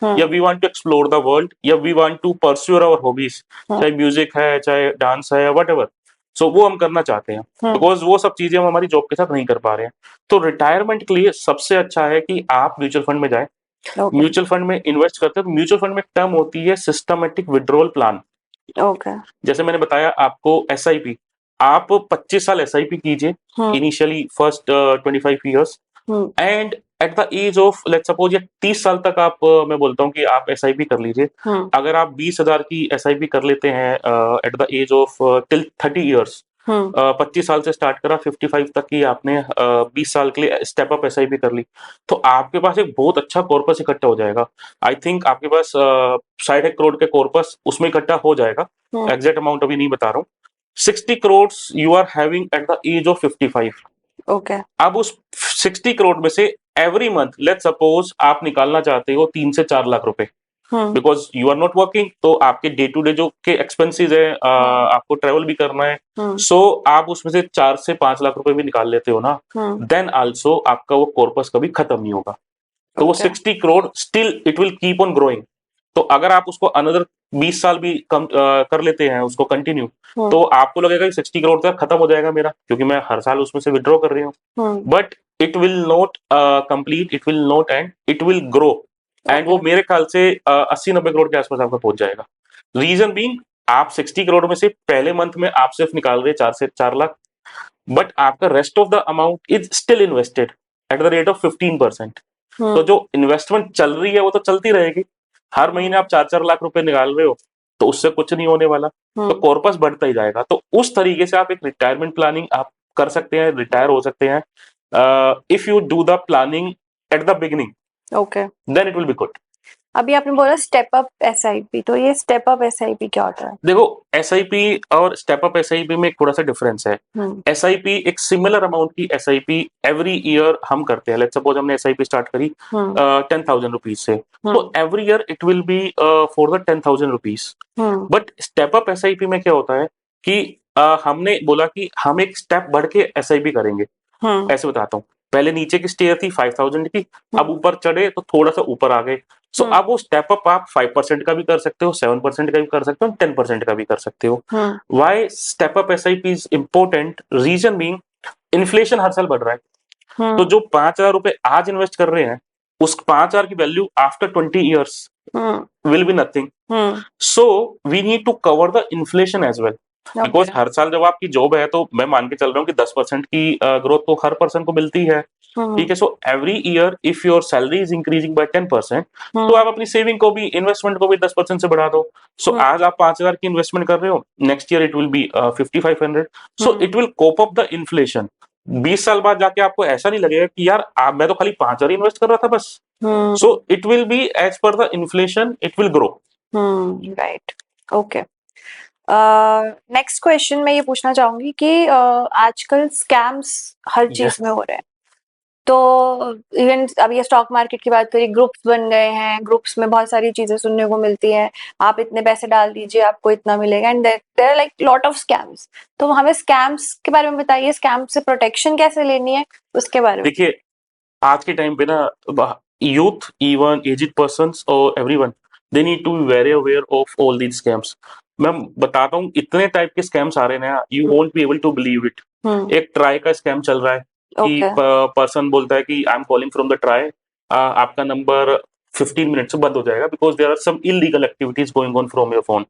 या we want to explore the world, या we want to pursue our hobbies, चाहे म्यूजिक है, चाहे डांस है, या वट एवर। सो वो हम करना चाहते हैं, बिकॉज वो सब चीजें हम हमारी जॉब के साथ नहीं कर पा रहे हैं। तो रिटायरमेंट के लिए सबसे अच्छा है कि आप म्यूचुअल फंड में जाए। म्यूचुअल फंड में इन्वेस्ट करते हैं तो म्यूचुअल फंड में एक टर्म होती है सिस्टमेटिक विड्रॉल प्लान। जैसे मैंने बताया आपको एसआईपी, आप 25 साल एसआईपी कीजिए initially first 25 years, and at the age of let's suppose या 30 साल तक आप मैं बोलता हूँ कि आप एसआईपी कर लीजिए। अगर आप 20,000 की एसआईपी कर लेते हैं at the age of till 30 years, 25 साल से स्टार्ट करा 55 तक की आपने 20 साल के लिए स्टेप अप एसआईपी कर ली, तो आपके पास एक बहुत अच्छा कॉर्पस इकट्ठा हो जाएगा। आई थिंक आपके पास 60 करोड़ के कॉर्पस उसमें इकट्ठा हो जाएगा, एग्जैक्ट अमाउंट अभी नहीं बता रहा हूँ। 60 crore you are having at the age of 55, okay. अब उस 60 करोड़ में से एवरी मंथ लेट्स सपोज आप निकालना चाहते हो 3 से 4 लाख रुपए, hmm. Because you are not working, तो आपके डे टू डे जो के एक्सपेंसेस है, आपको ट्रेवल भी करना है, सो आप उसमें से 4 से 5 लाख रुपए भी निकाल लेते हो ना, देन आल्सो आपका वो कॉर्पस कभी खत्म नहीं होगा। तो वो okay. 60 crore still it will keep on growing. तो अगर आप उसको अनदर 20 साल भी कम कर लेते हैं उसको कंटिन्यू, तो आपको लगेगा कि 60 करोड़ तक खत्म हो जाएगा मेरा, क्योंकि मैं हर साल उसमें से विड्रॉ कर रही हूँ, but it will not complete, it will not and, it will grow. And वो मेरे ख्याल से 80-90 करोड़ के आसपास आपका पहुंच जाएगा। रीजन बीइंग, आप 60 करोड़ में से पहले मंथ में आप सिर्फ निकाल रहे 4 से 4 लाख, बट आपका rest of the amount is still invested at the rate of 15%। तो जो इन्वेस्टमेंट चल रही है वो तो चलती रहेगी, हर महीने आप 4-4 लाख रुपए निकाल रहे हो, तो उससे कुछ नहीं होने वाला, तो कॉर्पस बढ़ता ही जाएगा। तो उस तरीके से आप एक रिटायरमेंट प्लानिंग आप कर सकते हैं, रिटायर हो सकते हैं, if you do the planning at the beginning, okay. Then it will be good. अभी आपने बोला स्टेप अप एसआईपी, तो ये स्टेप अप एसआईपी क्या होता है? देखो, एसआईपी और स्टेप अप एसआईपी में एक थोड़ा सा डिफरेंस है। एसआईपी एक सिमिलर अमाउंट की एसआईपी एवरी ईयर हम करते हैं। लेट्स सपोज हमने एसआईपी स्टार्ट करी 10,000 रुपीज से, तो every year it will B for the 10,000 rupees. But step up SIP में क्या होता है कि हमने बोला कि हम एक स्टेप बढ़ के एसआईपी करेंगे। ऐसे बताता हूँ, पहले नीचे की स्टेयर थी 5,000 की, अब ऊपर चढ़े तो थोड़ा सा ऊपर आ गए। सो अब वो स्टेप अप आप 5% का भी कर सकते हो, 7% का भी कर सकते हो, 10% का भी कर सकते हो। Why step up SIP is important? Reason being, inflation हर साल बढ़ रहा है, तो जो 5,000 रुपए आज इन्वेस्ट कर रहे हैं, उस 5,000 की value after 20 years will be nothing. So we need to cover the inflation as well, because हर साल जब आपकी जॉब है तो मैं मान के चल रहा हूँ कि 10% की ग्रोथ तो हर पर्सन को मिलती है, ठीक है। So every year if your salary is increasing by 10%, तो आप अपनी सेविंग को भी, इन्वेस्टमेंट को भी 10% से बढ़ा दो। सो आज आप 5,000 की इन्वेस्टमेंट कर रहे हो, next year it will be 5,500, so it will cope up the inflation. 20 साल बाद जाके आपको ऐसा नहीं लगेगा कि यार मैं तो खाली 5,000 इन्वेस्ट कर रहा था बस। So it will be as per the inflation, it will grow. Right, okay. Next question मैं ये पूछना चाहूंगी कि आजकल स्कैम्स हर चीज में हो रहे हैं, तो इवन अभी ये स्टॉक मार्केट की बात करें, ग्रुप्स बन गए हैं, ग्रुप्स में बहुत सारी चीजें सुनने को मिलती हैं, आप इतने पैसे डाल दीजिए आपको इतना मिलेगा, and there are like lot of scams. तो हमें स्कैम्स के बारे में बताइए, स्कैम से प्रोटेक्शन कैसे लेनी है उसके बारे में। देखिए, आज के टाइम पे ना, यूथ, इवन एजिड पर्सन्स और everyone, they need to be very aware of all these scams. मैं बताता हूँ, इतने टाइप के स्कैम्स आ रहे हैं ना, you won't be able to believe it. एक ट्राई का स्कैम चल रहा है कि पर्सन बोलता है कि I am calling from the TRAI, आपका नंबर 15 मिनट से बंद हो जाएगा because there are some illegal activities going on from your phone.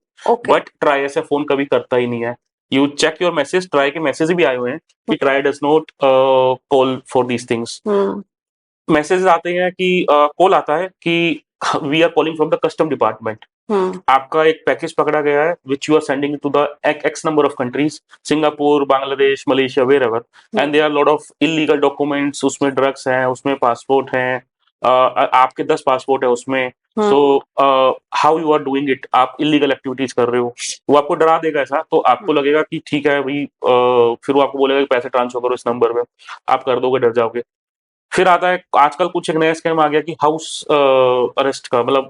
But TRAI ऐसे फोन कभी करता ही नहीं है। You check your message, TRAI के मैसेज भी आए हुए हैं कि try does not call for these things. Message आते हैं कि कॉल आता है कि we are calling from the custom department, आपका एक पैकेज पकड़ा गया है which you are sending to the X number of countries, Singapore, Bangladesh, Malaysia, wherever, and there are lot of illegal documents, उसमें ड्रग्स हैं, उसमें पासपोर्ट हैं, आपके 10 पासपोर्ट है उसमें। So how you are doing it, आप इलीगल एक्टिविटीज कर रहे हो। वो आपको डरा देगा ऐसा, तो आपको लगेगा कि ठीक है भाई, फिर वो आपको बोलेगा कि पैसे ट्रांसफर करो इस नंबर पे, आप कर दोगे, डर जाओगे। फिर आता है आजकल कुछ एक नया स्कैम आ गया कि हाउस अरेस्ट का, मतलब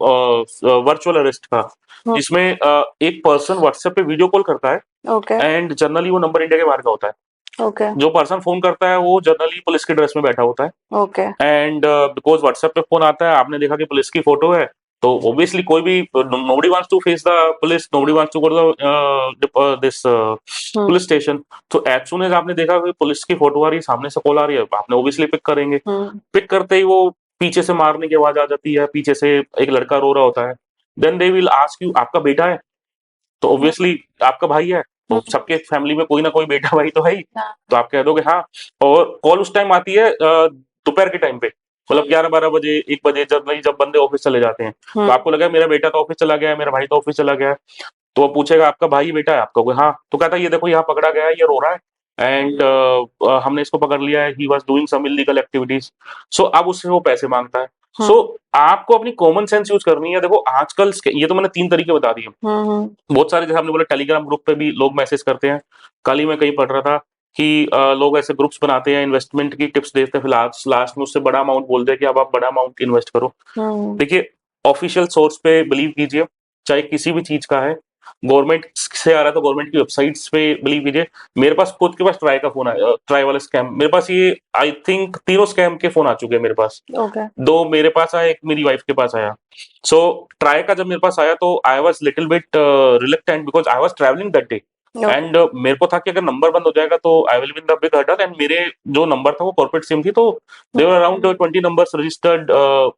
वर्चुअल अरेस्ट का, जिसमें एक पर्सन व्हाट्सएप पे वीडियो कॉल करता है, एंड जनरली वो नंबर इंडिया के बाहर का होता है। जो पर्सन फोन करता है वो जनरली पुलिस की ड्रेस में बैठा होता है, एंड बिकॉज व्हाट्सएप पे फोन आता है, आपने देखा कि पुलिस की फोटो है, तो ऑब्वियसली कोई भी, nobody wants to face the police, nobody wants to go to this police station. तो एज सून एज आपने देखा कि पुलिस की फोटो आ रही है, सामने से कॉल आ रही है, आपने ऑब्वियसली पिक करेंगे। पिक करते ही वो पीछे से मारने की आवाज आ जाती है, पीछे से एक लड़का रो रहा होता है। Then they will ask you, आपका बेटा है? तो ऑब्वियसली आपका भाई है, तो सबके फैमिली में कोई ना कोई बेटा भाई तो है ही, तो आप कह दोगे हाँ। और कॉल उस टाइम आती है दोपहर के टाइम पे, मतलब 11-12 बजे, 1 बजे, जब बंदे ऑफिस चले जाते हैं, तो आपको लगा मेरा बेटा तो ऑफिस चला गया है, मेरा भाई तो ऑफिस चला गया है, तो वो पूछेगा आपका भाई बेटा है? आपका हाँ, तो कहता है ये देखो यहाँ पकड़ा गया है, ये रो रहा है, एंड हमने इसको पकड़ लिया है, he was doing some illegal activities. So अब उससे वो पैसे मांगता है। सो आपको अपनी कॉमन सेंस यूज करनी है। देखो आजकल ये तो मैंने 3 तरीके बता दिए, बहुत सारे, जैसे आपने बोला टेलीग्राम ग्रुप पे भी लोग मैसेज करते हैं। कल ही मैं कहीं पढ़ रहा था कि लोग ऐसे ग्रुप्स बनाते हैं, इन्वेस्टमेंट की टिप्स देते हैं, फिर लास्ट में उससे बड़ा अमाउंट बोलते हैं कि अब आप बड़ा अमाउंट इन्वेस्ट करो। हम्म। देखिए, ऑफिशियल सोर्स पे बिलीव कीजिए, चाहे किसी भी चीज का है। गवर्नमेंट से आ रहा है तो गवर्नमेंट की वेबसाइट्स पे बिलीव कीजिए। मेरे पास खुद के पास ट्राई का फोन आया, ट्राई वाला स्कैम मेरे पास, ये आई थिंक तीनों स्कैम के फोन आ चुके हैं मेरे पास। ओके। दो मेरे पास आया, एक मेरी वाइफ के पास आया। सो ट्राई का जब मेरे पास आया तो I was little bit reluctant because I was travelling that day. Okay. And मेरे को था कि अगर नंबर बंद हो जाएगा तो I will win the big hurdle. And मेरे जो नंबर था वो कॉर्पोरेट सिम थी, तो there were around 20 numbers registered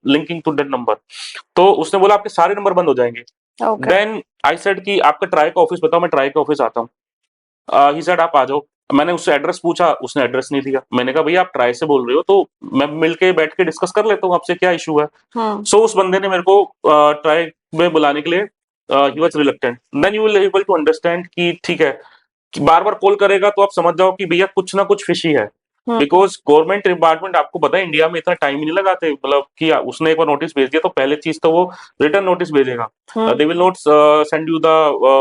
linking to that number. तो उसने बोला आपके सारे नंबर बंद हो जाएंगे। ओके। देन आई सेड कि आपका ट्राई का ऑफिस बताओ, मैं ट्राई का ऑफिस आता हूँ। ही सेड आप आ जाओ। मैंने उससे एड्रेस पूछा, उसने एड्रेस नहीं दिया। मैंने कहा भैया आप ट्राई से बोल रहे हो तो मैं मिलके बैठ के डिस्कस कर लेता हूँ आपसे, क्या इशू है। हम्म। सो उस बंदे ने मेरे को ट्राई में बुलाने के लिए, he was reluctant. Then you will able to understand कि ठीक है, कि बार बार कॉल करेगा तो आप समझ जाओ कि भैया कुछ ना कुछ फिशी है। हम्म। बिकॉज गवर्नमेंट डिपार्टमेंट, आपको पता है इंडिया में इतना टाइम ही नहीं लगाते, मतलब कि उसने एक बार नोटिस भेज दिया तो पहले चीज तो वो रिटर्न नोटिस भेजेगा। Hmm. They will not send you the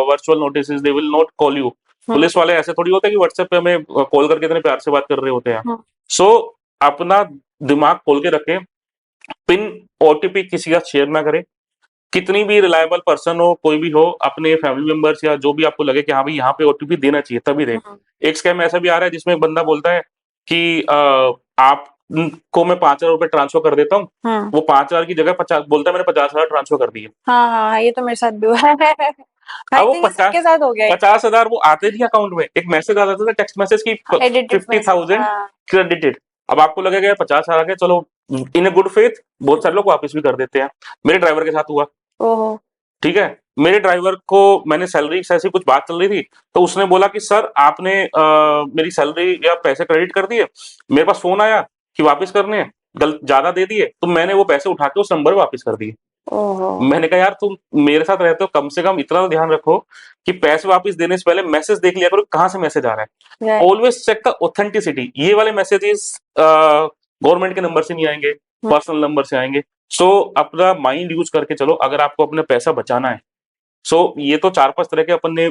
virtual notice, they will not call you. Hmm. Police वाले ऐसे थोड़ी होते हैं कि व्हाट्सएप पे हमें कॉल करके इतने प्यार से बात कर रहे होते हैं। हम्म। सो अपना दिमाग खोल के रखें, पिन ओटीपी किसी का शेयर ना करें। कितनी भी रिलायबल पर्सन हो, कोई भी हो, अपने फैमिली मेंबर्स या जो भी आपको लगे कि हाँ भाई यहाँ पे ओटीपी देना चाहिए तभी दें। हम्म। एक स्कैम ऐसा भी आ रहा है जिसमें एक बंदा बोलता है कि आप को मैं 5,000 रुपए ट्रांसफर कर देता हूँ। हम्म। वो 5,000 की जगह 50 बोलता है, मैंने 50,000 ट्रांसफर कर दिए। हाँ हाँ, ये तो मेरे साथ भी हुआ है। आई अब वो थिंक ये पचास सबके साथ हो गया है। 50,000 वो आते नहीं अकाउंट में, एक मैसेज आ जाता था, टेक्स्ट मैसेज की एडिटेड मैसेज, 50,000 हाँ। क्रेडिटेड। अब आपको लगेगा यार 50,000 आ गए, चलो इन ए गुड फेथ बहुत सारे लोग वापस भी कर देते हैं। मेरे ड्राइवर के साथ हुआ। ओहो। ठीक है, मेरे ड्राइवर को मैंने सैलरी से ऐसी कुछ बात चल रही थी, तो उसने बोला कि सर आपने मेरी सैलरी या पैसे क्रेडिट कर दिए। मेरे पास फोन आया कि वापस करने हैं, ज्यादा दे दिए, तो मैंने वो पैसे उठा के उस नंबर पे वापस कर दिए। ओहो। मैंने कहा यार तुम मेरे साथ रहते हो, कम से कम इतना तो ध्यान रखो कि पैसे वापस देने से पहले मैसेज देख लिया करो कहाँ से मैसेज आ रहा है। Right. Always check the authenticity. ये वाले मैसेजेस गवर्नमेंट के नंबर से नहीं आएंगे, पर्सनल नंबर से आएंगे। सो अपना माइंड यूज करके चलो अगर आपको अपना पैसा बचाना है। सो ये तो 4-5 तरह के अपन ने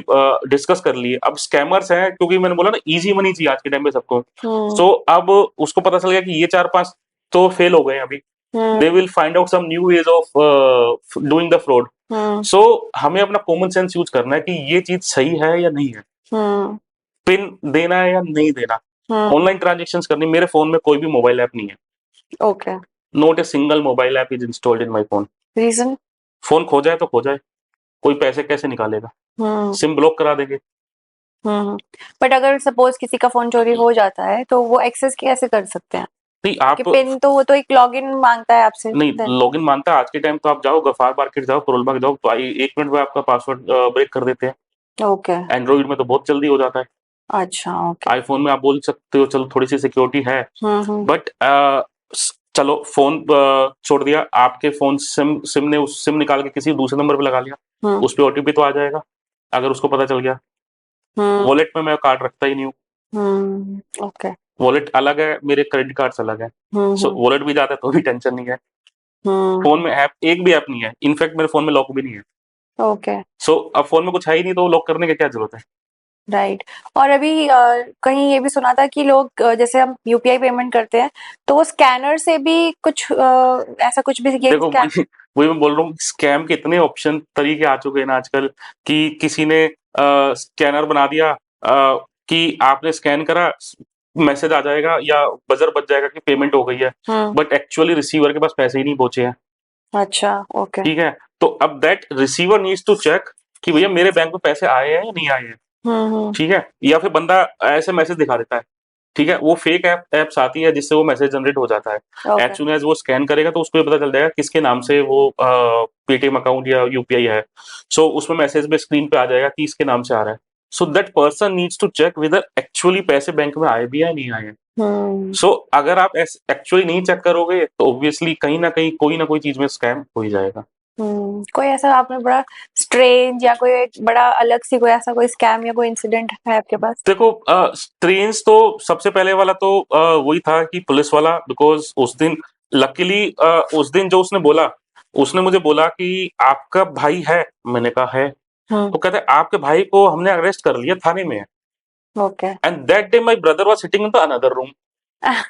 डिस्कस कर लिए। अब स्कैमर्स हैं, क्योंकि मैंने बोला ना इजी मनी चाहिए आज के टाइम पे सबको। हम्म। सो अब उसको पता चल गया कि ये 4-5 तो फेल हो गए हैं अभी। Hmm. They will find out some new ways of doing the fraud. Hmm. So हमें अपना कॉमन सेंस यूज करना है कि ये चीज सही है या नहीं है, हम्म। पिन देना है या नहीं देना। हम्म। ऑनलाइन ट्रांजेक्शन करनी, मेरे फोन में कोई भी मोबाइल ऐप नहीं है। Okay. Not a single mobile app is installed in my phone. Reason? Phone खो जाए तो खो जाए, कोई पैसे कैसे निकालेगा, हम्म। सिम ब्लॉक करा देंगे। हम्म। बट अगर सपोज किसी का फोन चोरी हो जाता है तो वो एक्सेस कैसे कर सकते हैं? नहीं कि आप, पिन तो वो तो एक लॉगिन मांगता है आपसे नहीं देन। लॉगिन मानता है आज के टाइम, तो आप जाओ गफार मार्केट जाओ, करोल बाग जाओ, तो 1 मिनट में आपका पासवर्ड ब्रेक कर देते हैं। ओके। एंड्रॉइड में तो बहुत जल्दी हो जाता है। अच्छा, ओके। आईफोन में आप बोल सकते हो चलो थोड़ी सी सिक्योरिटी है, हम्म। बट चलो फोन छोड़ दिया, आपके फोन सिम ने उस सिम निकाल के किसी दूसरे नंबर पे लगा लिया, हम्म। उस पे ओटीपी तो आ जाएगा अगर उसको पता चल गया। हम्म। वॉलेट में मैं कार्ड रखता ही नहीं हूँ। ओके। वॉलेट अलग है, मेरे क्रेडिट कार्ड्स अलग है। सो हम्म। वॉलेट भी जाता है तो भी टेंशन नहीं है। हम्म। फोन में ऐप एक भी ऐप नहीं है, इनफैक्ट मेरे फोन में लॉक भी नहीं है। ओके। सो अब फोन में कुछ है ही नहीं तो लॉक करने की क्या जरूरत है। राइट। और अभी कहीं ये भी सुना था कि लोग जैसे हम यूपीआई पेमेंट करते हैं तो वो स्कैनर से भी कुछ ऐसा कुछ भी ये देखो स्कैम। वही मैं बोल रहा हूँ, स्कैम के इतने ऑप्शन तरीके आ चुके हैं ना आजकल, कि किसी ने स्कैनर बना दिया, कि आपने स्कैन करा, मैसेज आ जाएगा या बजर बज जाएगा कि पेमेंट हो गई है, हम्म। बट एक्चुअली रिसीवर के पास पैसे ही नहीं पहुंचे हैं। अच्छा, ओके। ठीक है, तो अब that receiver needs to check कि भैया मेरे बैंक में पैसे आए हैं या नहीं आए हैं। हम्म। ठीक है, या फिर बंदा ऐसे मैसेज दिखा देता है। ठीक है, वो फेक एप्स आती है जिससे वो मैसेज जनरेट हो जाता है। As okay. सुन एज वो स्कैन करेगा तो उसको ये पता चल जाएगा किसके नाम से वो पेटीएम अकाउंट या यूपीआई है। सो उसमें मैसेज में स्क्रीन पे आ जाएगा कि इसके नाम से आ रहा है। So that person needs to check whether actually पैसे बैंक में आए भी या नहीं आए हैं। हम्म। सो अगर आप एक्चुअली नहीं चेक करोगे तो ऑब्वियसली कहीं ना कोई चीज में स्कैम हो ही जाएगा। कोई ऐसा आपने बड़ा स्ट्रेंज या कोई एक बड़ा अलग सी कोई ऐसा कोई स्कैम या कोई इंसिडेंट है आपके पास? देखो स्ट्रेंज तो सबसे पहले वाला तो वही था कि पुलिस वाला, बिकॉज उस दिन लकीली उस दिन जो उसने बोला, उसने मुझे बोला कि आपका भाई है। मैंने कहा है। हम्म। तो कहते आपके भाई को हमने अरेस्ट कर लिया थाने में। Okay. And that day my brother was sitting in the another room.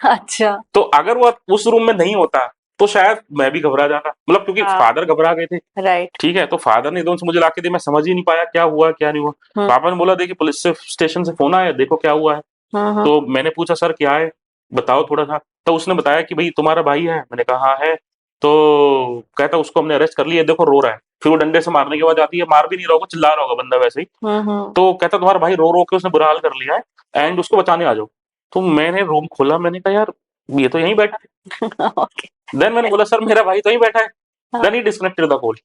अच्छा। तो अगर वो उस रूम में नहीं होता तो शायद मैं भी घबरा जाता, मतलब क्योंकि हाँ। फादर घबरा गए थे। राइट। ठीक है, तो फादर ने एकदम से मुझे लाके दिया, मैं समझ ही नहीं पाया क्या हुआ क्या नहीं हुआ। हम्म पापा ने बोला देखिए पुलिस से स्टेशन से फोन आया, देखो क्या हुआ है। हम्म तो मैंने पूछा सर क्या है, बताओ थोड़ा सा। तो उसने बताया कि भाई तुम्हारा भाई है। मैंने कहा हाँ है। तो कहता उसको हमने अरेस्ट कर लिया, देखो रो रहा है। फिर वो डंडे से मारने की आवाज आती है, मार भी नहीं रहा होगा, चिल्ला रहा होगा बंदा वैसे ही। हम्म। तो कहता तुम्हारा भाई रो रो के उसने बुरा हाल कर लिया है एंड उसको बचाने आ जाओ। तो मैंने रूम खोला, मैंने कहा यार ये तो यहीं बैठा है। ओके। देन मैंने बोला सर मेरा भाई तो यहीं बैठा है। हाँ। Then he disconnected the call.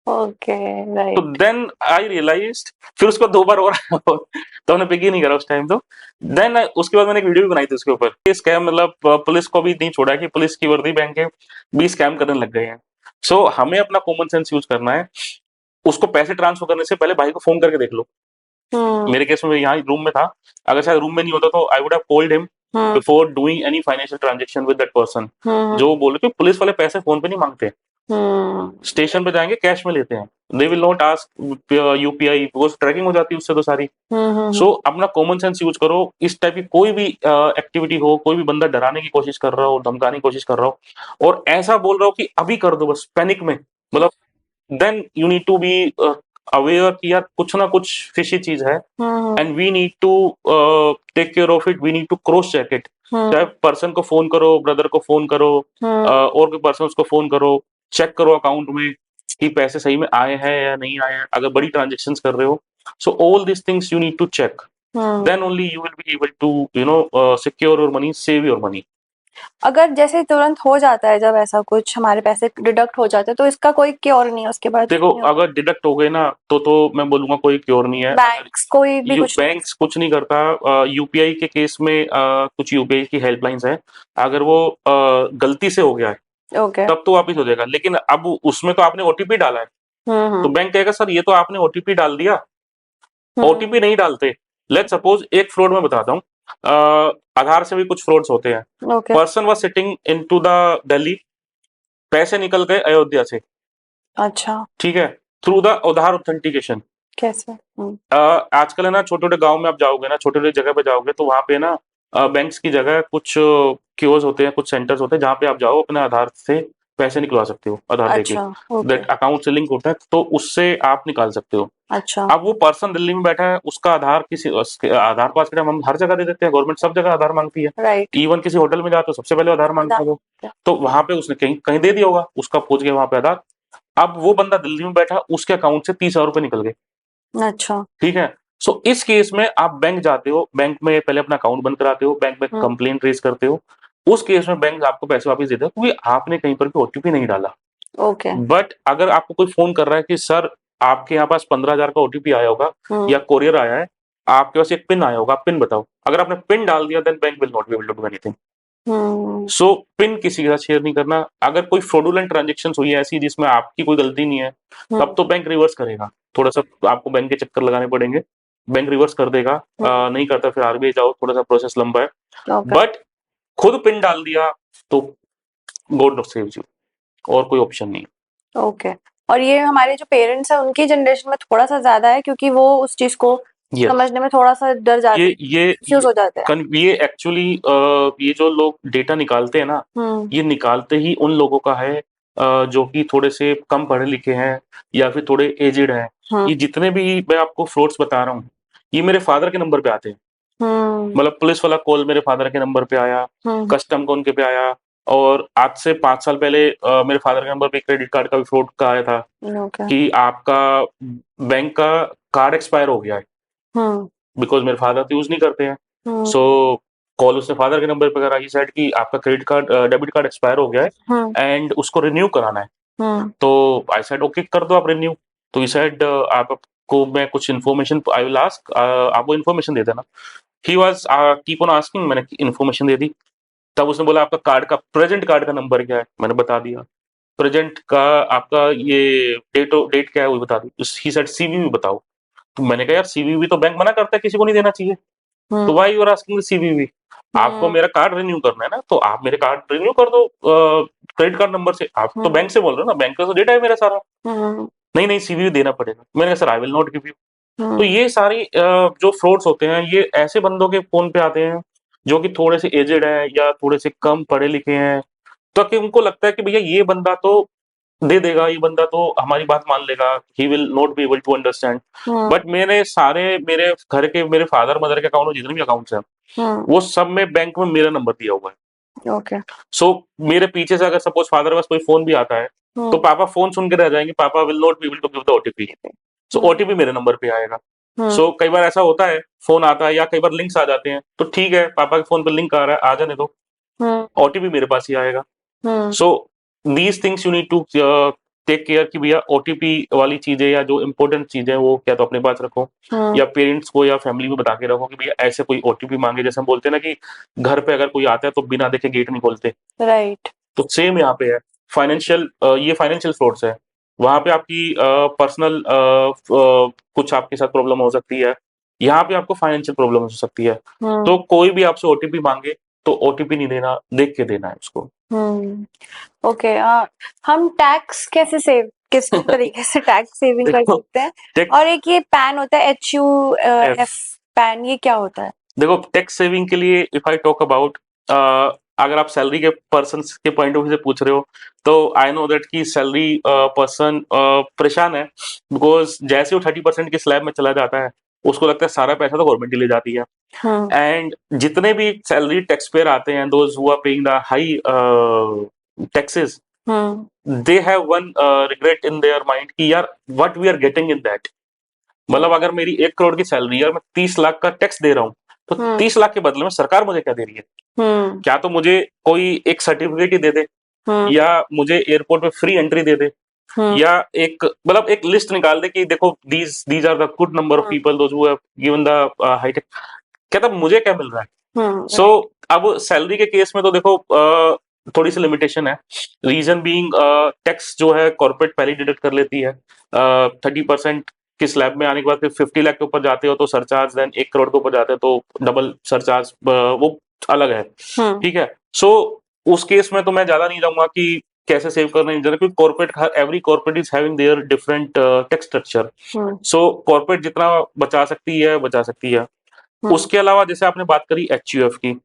Okay. तो राइट। देन आई रियलाइज्ड, फिर उसको 2 बार और तो हमने पिक ही नहीं करा उस टाइम तो। देन उसके बाद मैंने एक वीडियो भी बनाई थी उसके ऊपर। ये स्कैम मतलब पुलिस को भी नहीं छोड़ा कि पुलिस की वर्दी पहन के भी स्कैम करने लग गए हैं। सो हमें अपना कॉमन सेंस यूज करना है। उसको पैसे ट्रांसफर करने से पहले भाई को फोन करके देख लो। हम्म मेरे केस में यहाँ रूम में था, अगर शायद रूम में नहीं होता तो I would have called him hmm before doing any financial transaction with that person. Hmm जो बोले कि पुलिस वाले पैसे फोन पे नहीं मांगते, हम्म स्टेशन पे जाएंगे कैश में लेते हैं। They will not ask UPI, because tracking हो जाती है उससे तो सारी। हम्म। सो अपना कॉमन सेंस यूज करो। इस टाइप की कोई भी एक्टिविटी हो, कोई भी बंदा डराने की कोशिश कर रहा हो, धमकाने की कोशिश कर रहा हो और ऐसा बोल रहा हो कि अभी कर दो बस पैनिक में, मतलब then you need to be aware कि यार कुछ ना कुछ फिशी चीज है hmm and we need to take care of it, we need to cross check it. चाहे हम्म पर्सन को फोन करो, ब्रदर को फोन करो, हम्म और कोई पर्सन उसको फोन करो, चेक करो अकाउंट में कि पैसे सही में आए हैं या नहीं आए हैं, अगर बड़ी ट्रांजेक्शन कर रहे हो। So all this things you need to check, hmm. Then only you will be able to secure your money, save your money. अगर जैसे तुरंत हो जाता है, जब ऐसा कुछ हमारे पैसे डिडक्ट हो जाते हैं, तो इसका कोई क्योर नहीं है उसके बाद देखो नहीं होता? अगर डिडक्ट हो गए ना तो मैं बोलूंगा कोई क्योर नहीं है। अगर बैंक्स कोई भी कुछ नहीं बैंक्स कुछ नहीं करता। यूपीआई के केस में कुछ यूपीआई की हेल्पलाइंस है, अगर वो गलती से हो गया है कर? ओके। तब तो वापिस हो जाएगा। लेकिन अब उसमें तो आपने ओटीपी डाला है, तो हम्म। बैंक कहेगा सर ये तो आपने ओटीपी डाल दिया। हम्म। ओटीपी नहीं डालते। लेट सपोज एक फ्रॉड मैं बताता हूँ, आधार से भी कुछ फ्रॉड्स होते हैं। Okay. Person was sitting in to the Delhi, पैसे निकल गए अयोध्या से, अच्छा। ठीक है, थ्रू द आधार ऑथेंटिकेशन। कैसे? आजकल है ना छोटे छोटे गांव में आप जाओगे ना, छोटे छोटे जगह पे जाओगे तो वहां पे ना बैंक्स की जगह कुछ क्योज होते हैं, कुछ सेंटर्स होते हैं जहाँ पे आप जाओ अपने आधार से पैसे निकलवा सकते हो, आधार देके। अच्छा। ओके। दैट अकाउंट से लिंक होता है तो उससे आप निकाल सकते हो। अच्छा। अब वो पर्सन दिल्ली में बैठा है, उसका आधार किसी आधार पास के टाइम हम हर जगह दे देते हैं, गवर्नमेंट सब जगह आधार मांगती है। राइट। इवन किसी होटल में जाते हो सबसे पहले आधार मांगता है वो। तो वहां पे उसने कहीं कहीं दे दिया होगा, उसका पहुंच गया वहां पे आधार। अब वो बंदा दिल्ली में बैठा, उसके अकाउंट से 30,000 रुपए निकल गए। अच्छा। ठीक है। सो इस केस में आप बैंक जाते हो, बैंक में पहले अपना अकाउंट बंद कराते हो, बैंक में हम्म। कंप्लेंट रेज करते हो। उस केस में बैंक आपको पैसे वापस देता है क्योंकि आपने कहीं पर भी ओटीपी नहीं डाला। ओके। बट अगर आपको कोई फोन कर रहा है कि सर आपके यहाँ पास 15,000 का ओटीपी आया होगा या कोरियर आया है, आपके पास एक पिन आया होगा, आप पिन बताओ, अगर आपने पिन डाल दिया then bank will not be able to do anything. Hmm so pin किसी के साथ शेयर नहीं करना। अगर कोई फ्रॉडुलेंट ट्रांजेक्शन हुई है ऐसी जिसमें आपकी कोई गलती नहीं है, तब तो बैंक रिवर्स करेगा। थोड़ा सा आपको बैंक के चक्कर लगाने पड़ेंगे, बैंक रिवर्स कर देगा। नहीं करता फिर आरबीआई जाओ, थोड़ा सा प्रोसेस लंबा है। ओके। बट खुद पिन डाल दिया तो गॉड सेव्स यू, और कोई ऑप्शन नहीं। ओके। और ये हमारे जो पेरेंट्स हैं उनकी जनरेशन में थोड़ा सा ज्यादा है, क्योंकि वो उस चीज को यस, समझने में थोड़ा सा डर जाते ये हैं, ये कंफ्यूज हो जाते हैं। ये एक्चुअली ये जो लोग डेटा निकालते हैं ना, हम्म ये निकालते ही उन लोगों का है जो कि थोड़े से कम पढ़े लिखे हैं या फिर थोड़े एजेड हैं। हम्म ये जितने भी मैं आपको फ्रॉड्स बता रहा हूँ, ये मेरे फादर के नंबर पे आते हैं। हम्म मतलब पुलिस वाला कॉल मेरे फादर के नंबर पे आया, हम्म कस्टम का उनके पे आया, और आज से 5 साल पहले मेरे फादर के नंबर पे क्रेडिट कार्ड का भी फ्रॉड का आया था ओके। कि आपका बैंक का कार्ड एक्सपायर हो गया है, हम्म बिकॉज मेरे फादर तो यूज नहीं करते हैं। हम्म सो कॉल उसने फादर के नंबर पे करा, ही सेड कि आपका credit card debit card expire हो गया हम्म है एंड उसको रिन्यू कराना है। हम्म तो आई सेड ओके कर दो आप रिन्यू। तो ही सेड आपको मैं कुछ इन्फॉर्मेशन आई विल आस्क, आप वो इन्फॉर्मेशन दे देना। He was keep on asking, मैंने इन्फॉर्मेशन दे दी। तब उसने बोला आपका कार्ड का प्रेजेंट कार्ड का नंबर क्या है, मैंने बता दिया। प्रेजेंट का आपका ये डेट क्या है वो बता दी। ही सेड सीवीवी बताओ। तो मैंने कहा यार सीवीवी तो बैंक मना करता है, किसी को नहीं देना चाहिए। तो hmm why you are asking CVV, आपको हम्म मेरा कार्ड रिन्यू करना है ना, तो आप मेरे कार्ड रिन्यू कर दो क्रेडिट कार्ड नंबर से। आप तो हम्म बैंक से बोल रहे हो ना, बैंक का तो डेटा है मेरा सारा। हम्म नहीं नहीं सीवीवी देना पड़ेगा। मैंने कहा sir I will not give you. तो ये सारी जो फ्रॉड्स होते हैं ये ऐसे बंदों के फ़ोन पे आते हैं जो कि थोड़े से एजेड हैं या थोड़े से कम पढ़े लिखे हैं, ताकि उनको लगता है कि भैया ये बंदा तो दे देगा, ये बंदा तो हमारी बात मान लेगा, he will not be able to understand. Hmm, but मेरे घर के मेरे फादर-मदर के अकाउंट में जितने भी अकाउंट्स हैं, हुँ, वो सब में बैंक में मेरा नंबर दिया हुआ है। ओके। सो मेरे पीछे से अगर सपोज़ फादर के पास कोई फ़ोन भी आता है, तो हुँ, पापा फ़ोन सुन के रह जाएँगे, papa will not be able to give the OTP. So hmm, OTP मेरे नंबर पे आएगा। हुँ, सो कई बार ऐसा होता है, फ़ोन आता है या कई बार लिंक्स आ जाते हैं, तो ठीक है, पापा के फ़ोन पे लिंक आ रहा है, आ जाने दो, हुँ, ओटीपी मेरे पास ही आएगा। Hmm, so these things you need to take care कि भैया ओटीपी वाली चीज़ें या जो इम्पोर्टेंट चीज़ें हैं, वो क्या तो अपने पास रखो हुँ, या पेरेंट्स को या फैमिली को बता के रखो कि भैया ऐसे कोई ओटीपी माँगे, जैसे हम बोलते हैं ना कि घर पे अगर कोई आता है, तो बिना देखे गेट नहीं खोलते। राइट। तो सेम यहाँ पे है। ये फाइनेंशियल फ्रॉड्स है। वहाँ पे आपकी पर्सनल कुछ आपके साथ प्रॉब्लम हो सकती है। यहाँ पे आपको फाइनेंशियल प्रॉब्लम हो सकती है। तो हुँ, कोई भी आपसे ओटीपी माँगे, तो ओटीपी नहीं देना, देख के देना है उसको। हुँ, ओके। हम टैक्स कैसे सेव किस तरीके से टैक्स सेविंग कर देखो सकते हैं? और टैक्स एक ये पैन होता है एफ HUF पैन, ये क्या होता है? देखो टैक्स सेविंग के लिए इफ आई टॉक अबाउट अगर आप सैलरी के पर्सन्स के पॉइंट ऑफ व्यू से पूछ रहे हो, तो आई नो दैट कि सैलरी पर्सन परेशान है, बिकॉज़ जैसे वो 30% की स्लैब में चला जाता है, उसको लगता है सारा पैसा तो गवर्नमेंट ही ले जाती है। हुँ, एंड जितने भी सैलरी टैक्स पेयर आते हैं, those who are paying the high taxes, hmm, they have one regret in their mind कि यार what we are getting in that. मतलब अगर मेरी 1 करोड़ की सैलरी है और मैं 30 लाख का टैक्स दे रहा हूँ, तो हुँ, 30 लाख के बदले में सरकार मुझे क्या दे रही है? हुँ, क्या तो मुझे कोई एक सर्टिफ़िकेट ही दे दे हुँ, या मुझे एयरपोर्ट पे फ्री एंट्री दे दे हुँ, या एक मतलब एक लिस्ट निकाल दे कि देखो these are the good number of hmm, people those who have given the high tech. क्या तब मुझे क्या मिल रहा है? Hmm, so right. अब सैलरी के केस में तो देखो थोड़ी-सी लिमिटेशन है। रीज़न बीइंग टैक्स जो है कॉर्पोरेट पहले ही डिडक्ट कर लेती है। 30% की स्लैब में आने के बाद फिर 50 लाख के ऊपर जाते हो तो सरचार्ज, देन 1 करोड़ के ऊपर जाते हो तो डबल सरचार्ज वो अलग है। हुँ, ठीक है? सो उस केस में तो मैं ज़्यादा नहीं जाऊँगा कि कैसे सेव करना है इन जनरल, क्योंकि corporate her every corporate is having their different tax structure. Hmm, so corporate जितना बचा सकती है, बचा सकती है। हुँ, उसके अलावा जैसे आपने बात करी एचयूएफ की,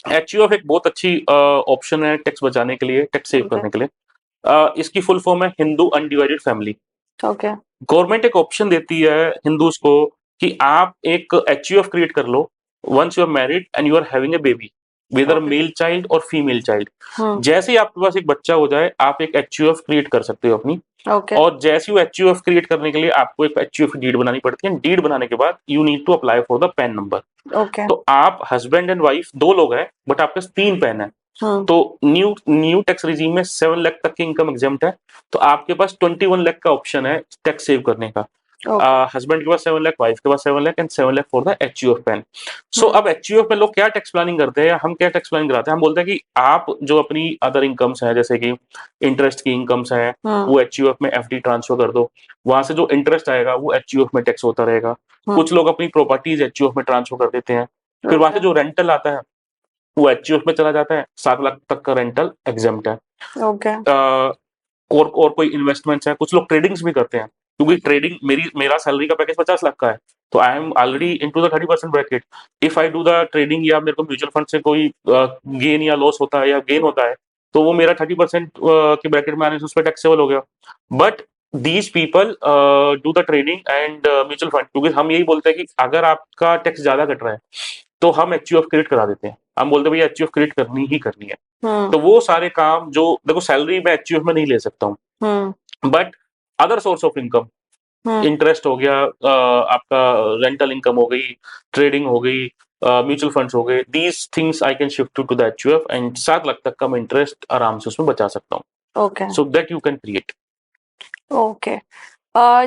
एचयूएफ एक बहुत अच्छी ऑप्शन है टैक्स बचाने के लिए, टैक्स सेव ओके, करने के लिए। इसकी फुल फॉर्म है Hindu undivided family. Okay, government एक ऑप्शन देती है हिंदूज़ को कि आप एक एचयूएफ क्रिएट कर लो, once you are married and you are having a baby, whether okay, male child और फीमेल चाइल्ड। हुँ, जैसे ही आपके पास एक बच्चा हो जाए, आप एक एचयूएफ क्रिएट कर सकते हो अपनी। ओके, और जैसे ही एचयूएफ क्रिएट करने के लिए आपको एक एचयूएफ डीड बनानी पड़ती है। डीड बनाने के बाद you need to apply for the PAN number. Okay, तो आप हस्बैंड एंड वाइफ 2 लोग हैं, बट आपके पास 3 पैन है। हुँ, तो न्यू न्यू टैक्स रिजीम में 7 लाख तक की इनकम एग्जेम्प्ट है। तो आपके पास 21 लाख का ऑप्शन है टैक्स सेव करने का। ओके, हस्बैंड के पास 7 लाख, वाइफ के पास 7 lakh and 7 lakh for the HUF PAN. So hmm, अब एचयूएफ में लोग क्या टैक्स प्लानिंग करते हैं, हम क्या टैक्स प्लानिंग कराते हैं, हम बोलते हैं कि आप जो अपनी अदर इनकम्स हैं, जैसे कि इंटरेस्ट की इनकम्स हैं, हुँ, वो एचयूएफ में एफडी ट्रांसफर कर दो। वहाँ से जो इंटरेस्ट आएगा वो एचयूएफ में टैक्स होता रहेगा। हुँ, कुछ लोग अपनी प्रॉपर्टीज एचयूएफ में ट्रांसफर कर देते हैं। फिर वहाँ ओके, से जो रेंटल आता है, वो एचयूएफ में चला जाता है। 7 लाख तक का रेंटल एग्जेम्प्ट है। ओके, और कोई इन्वेस्टमेंट्स हैं, कुछ लोग ट्रेडिंग्स भी करते हैं, क्योंकि ट्रेडिंग मेरा सैलरी का पैकेज 50 लाख का है, तो I am already into the 30% bracket. If I do the trading या मेरे को म्यूचुअल फंड से कोई गेन या लॉस होता है या गेन होता है, तो वो मेरा 30% के ब्रैकेट में आने से उस पे टैक्सेबल हो गया। But these people do the trading and mutual fund, क्योंकि हम यही बोलते हैं कि अगर आपका टैक्स ज़्यादा कट रहा है, तो हम एचयूएफ क्रिएट करा देते हैं। हम बोलते हैं भैया एचयूएफ क्रिएट करनी ही करनी है। हुँ, तो वो सारे काम जो देखो सैलरी मैं एचयूएफ में नहीं ले सकता हूँ, hmm, but other source of income, hmm, interest हो गया, आपका रेंटल इनकम हो गई, ट्रेडिंग हो गई, म्यूचुअल फंड्स हो गए, these things I can shift to the HUF and 7 lakh तक का मैं इंटरेस्ट आराम से उसमें बचा सकता हूँ। Okay, so that you can create. Okay.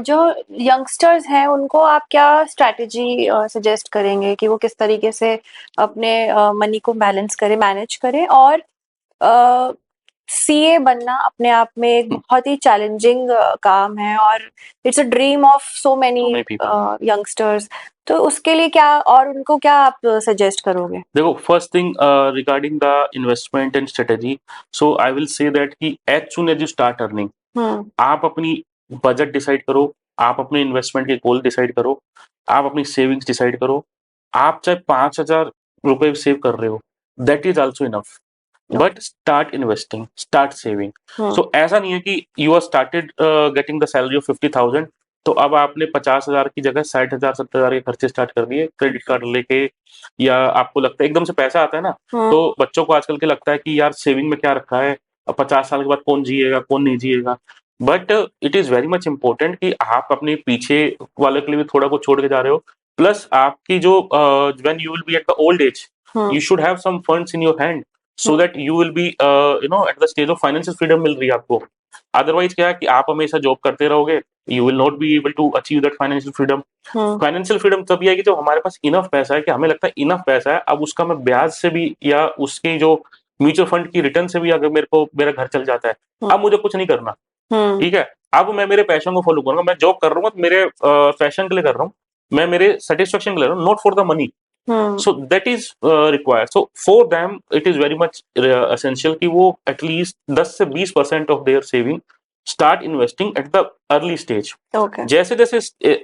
जो यंगस्टर्स हैं उनको आप क्या स्ट्रैटेजी सजेस्ट करेंगे कि वो किस तरीके से अपने मनी को बैलेंस करें, मैनेज करें? और सीए बनना अपने आप में एक बहुत ही चैलेंजिंग काम है और it's a dream of so many so many people. Youngsters. तो उसके लिए क्या और उनको क्या आप सजेस्ट करोगे? देखो first thing regarding the investment and strategy, so I will say that कि as soon as you start earning, hmm, आप अपनी बजट डिसाइड करो, आप अपने इन्वेस्टमेंट के गोल डिसाइड करो, आप अपनी सेविंग्स डिसाइड करो। आप चाहे 5,000 रुपए सेव कर रहे हो, that is also enough. Okay. But start investing, start saving. Hmm. So ऐसा नहीं है कि you are started getting the salary of 50,000, तो अब आपने 50,000 की जगह 60,000 70,000 के खर्चे स्टार्ट कर दिए क्रेडिट कार्ड लेके, या आपको लगता है एकदम से पैसा आता है ना, हम्म। तो बच्चों को आजकल के लगता है कि यार सेविंग में क्या रखा है, अब 50 साल के बाद कौन जिएगा कौन नहीं जिएगा। But it is very much important कि आप अपने पीछे वाले के लिए भी थोड़ा कुछ छोड़ के जा रहे हो। प्लस आपकी जो when you will B at the old age, hmm. you should have some funds in your hand so hmm. that you will be at the stage of financial freedom मिल रही है आपको। अदरवाइज क्या है कि आप हमेशा जॉब करते रहोगे, you will not be able to achieve that financial freedom। Hmm. Financial freedom तभी आएगी जब हमारे पास इनफ पैसा है कि हमें लगता है इनफ पैसा है, अब उसका मैं ब्याज से भी या उसकी जो म्यूचुअल फंड की रिटर्न से भी अगर मेरे को मेरा घर चल जाता है, अब मुझे कुछ नहीं करना। हम्म। ठीक है, अब मैं मेरे पैशन को फॉलो करूंगा, मैं जॉब कर रहा हूँ तो मेरे पैशन के लिए कर रहा हूँ, मैं मेरे सेटिस्फेक्शन के लिए कर रहा हूँ, not for the money. Hmm. So that is required. So for them it is very much essential कि वो at least 10 से 20% of their saving start investing at the early stage। Okay. जैसे जैसे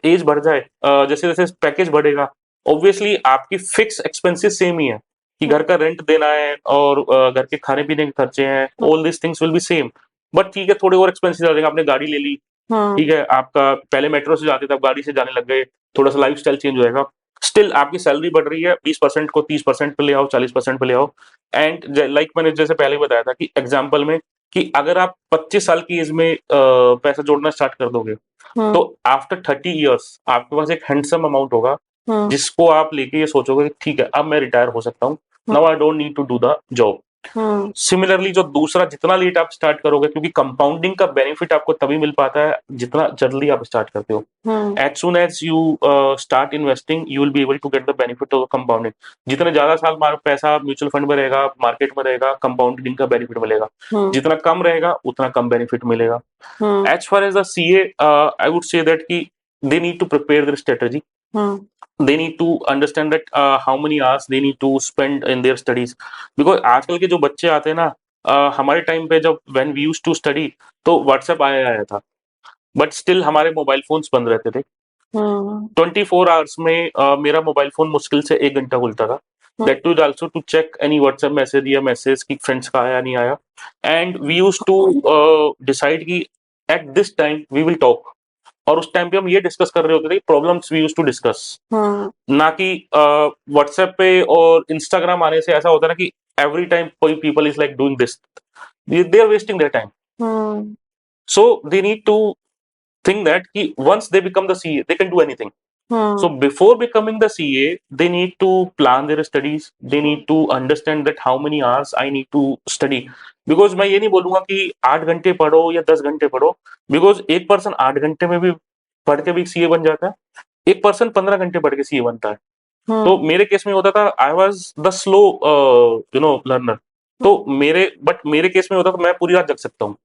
एज बढ़ जाए, जैसे जैसे पैकेज बढ़ेगा, ऑब्वियसली आपकी फिक्स एक्सपेंसेस सेम ही है कि घर का रेंट देना है और घर के खाने पीने के खर्चे हैं, all this things will be same. But ठीक है, थोड़े और एक्सपेंसेस आ जाएंगे, आपने गाड़ी ले ली, हम्म। ठीक है, आपका पहले मेट्रो से जाते थे, अब गाड़ी से जाने लग गए, थोड़ा सा लाइफ स्टाइल चेंज हो जाएगा। स्टिल आपकी सैलरी बढ़ रही है, 20% को 30% पे ले आओ, 40% पे ले आओ। एंड लाइक मैंने जैसे पहले बताया था कि एग्जाम्पल में, कि अगर आप 25 साल की एज में पैसा जोड़ना स्टार्ट कर दोगे, हम्म। तो आफ्टर 30 ईयर्स आपके पास एक हैंडसम अमाउंट होगा, हम्म। जिसको आप लेके ये सोचोगे कि ठीक है अब मैं रिटायर हो सकता हूँ, now I don't need to do the job. Hmm. Similarly जो दूसरा, जितना लेट आप स्टार्ट करोगे, क्योंकि कंपाउंडिंग का बेनिफिट आपको तभी मिल पाता है जितना जल्दी आप स्टार्ट करते हो। Hmm. As soon as you start investing, you will be able to get the benefit of compounding. जितने ज्यादा साल पैसा म्यूचुअल फंड में रहेगा, मार्केट में रहेगा, कंपाउंडिंग का बेनिफिट मिलेगा। हम्म। जितना कम रहेगा उतना कम बेनिफिट मिलेगा। Hmm. As far as the CA, I would say that कि they need to prepare their strategy, hmm. they need to understand that how many hours they need to spend in their studies। because आजकल के जो बच्चे आते हैं ना, हमारे टाइम पे जब when we used to study, तो व्हाट्सएप आया आया था, बट स्टिल हमारे मोबाइल फोन्स बंद रहते थे। हम्म। 24 आवर्स में मेरा मोबाइल फोन मुश्किल से 1 घंटा खुलता था, that to also to check any WhatsApp message या मैसेज कि फ्रेंड्स का आया नहीं आया। And we use to decide कि at this time we will talk, और उस टाइम पे हम ये डिस्कस कर रहे होते थे, problems we use to discuss, ना कि व्हाट्सएप पे और इंस्टाग्राम आने से ऐसा होता है ना कि एवरी टाइम कोई people is like doing this, they are wasting their time. Hmm. So they need to think that कि once they become the CA, they can do anything. So before becoming the CA, they need to plan their studies. They need to understand that how many hours I need to study. Because मैं ये नहीं बोलूंगा कि 8 घंटे पढ़ो या 10 घंटे पढ़ो, because एक पर्सन 8 घंटे में भी पढ़ के भी सीए बन जाता है, एक पर्सन 15 घंटे पढ़ के सीए बनता है। तो मेरे केस में होता था, I was the slow learner. तो मेरे केस में होता था मैं पूरी रात जग सकता हूँ।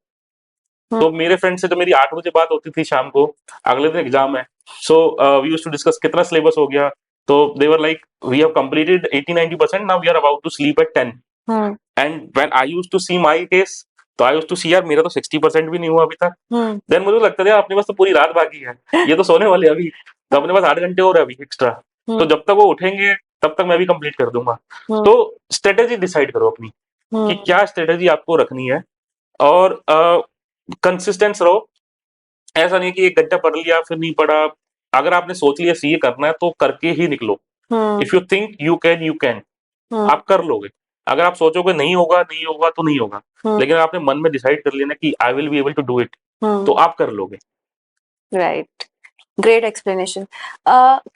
तो मेरे फ्रेंड से जब मेरी 8 बजे बात होती थी शाम को, अगले दिन एग्जाम है, so we used to discuss कितना सिलेबस हो गया, तो they were like we have completed 80-90%, now we are about to sleep at 10। And when I used to see my case, तो आई यूज्ड टू सी यार मेरा तो 60% भी नहीं हुआ अभी तक। देन मुझे लगता था यार अपने पास तो पूरी रात बाकी है, ये तो सोने वाले अभी, तो अपने पास 8 घंटे और है अभी एक्स्ट्रा, तो जब तक वो उठेंगे तब तक मैं भी कंप्लीट कर दूंगा। तो स्ट्रेटेजी डिसाइड करो अपनी कि क्या स्ट्रेटेजी आपको रखनी है, और कंसिस्टेंस रहो। ऐसा नहीं कि 1 घंटा पढ़ लिया फिर नहीं पढ़ा। अगर आपने सोच लिया सीए करना है तो करके ही निकलो। If you think you can, you can, आप कर लोगे। अगर आप सोचोगे नहीं होगा नहीं होगा तो नहीं होगा, लेकिन आपने मन में डिसाइड कर लेना कि I will be able to do it, तो आप कर लोगे। Right, great explanation.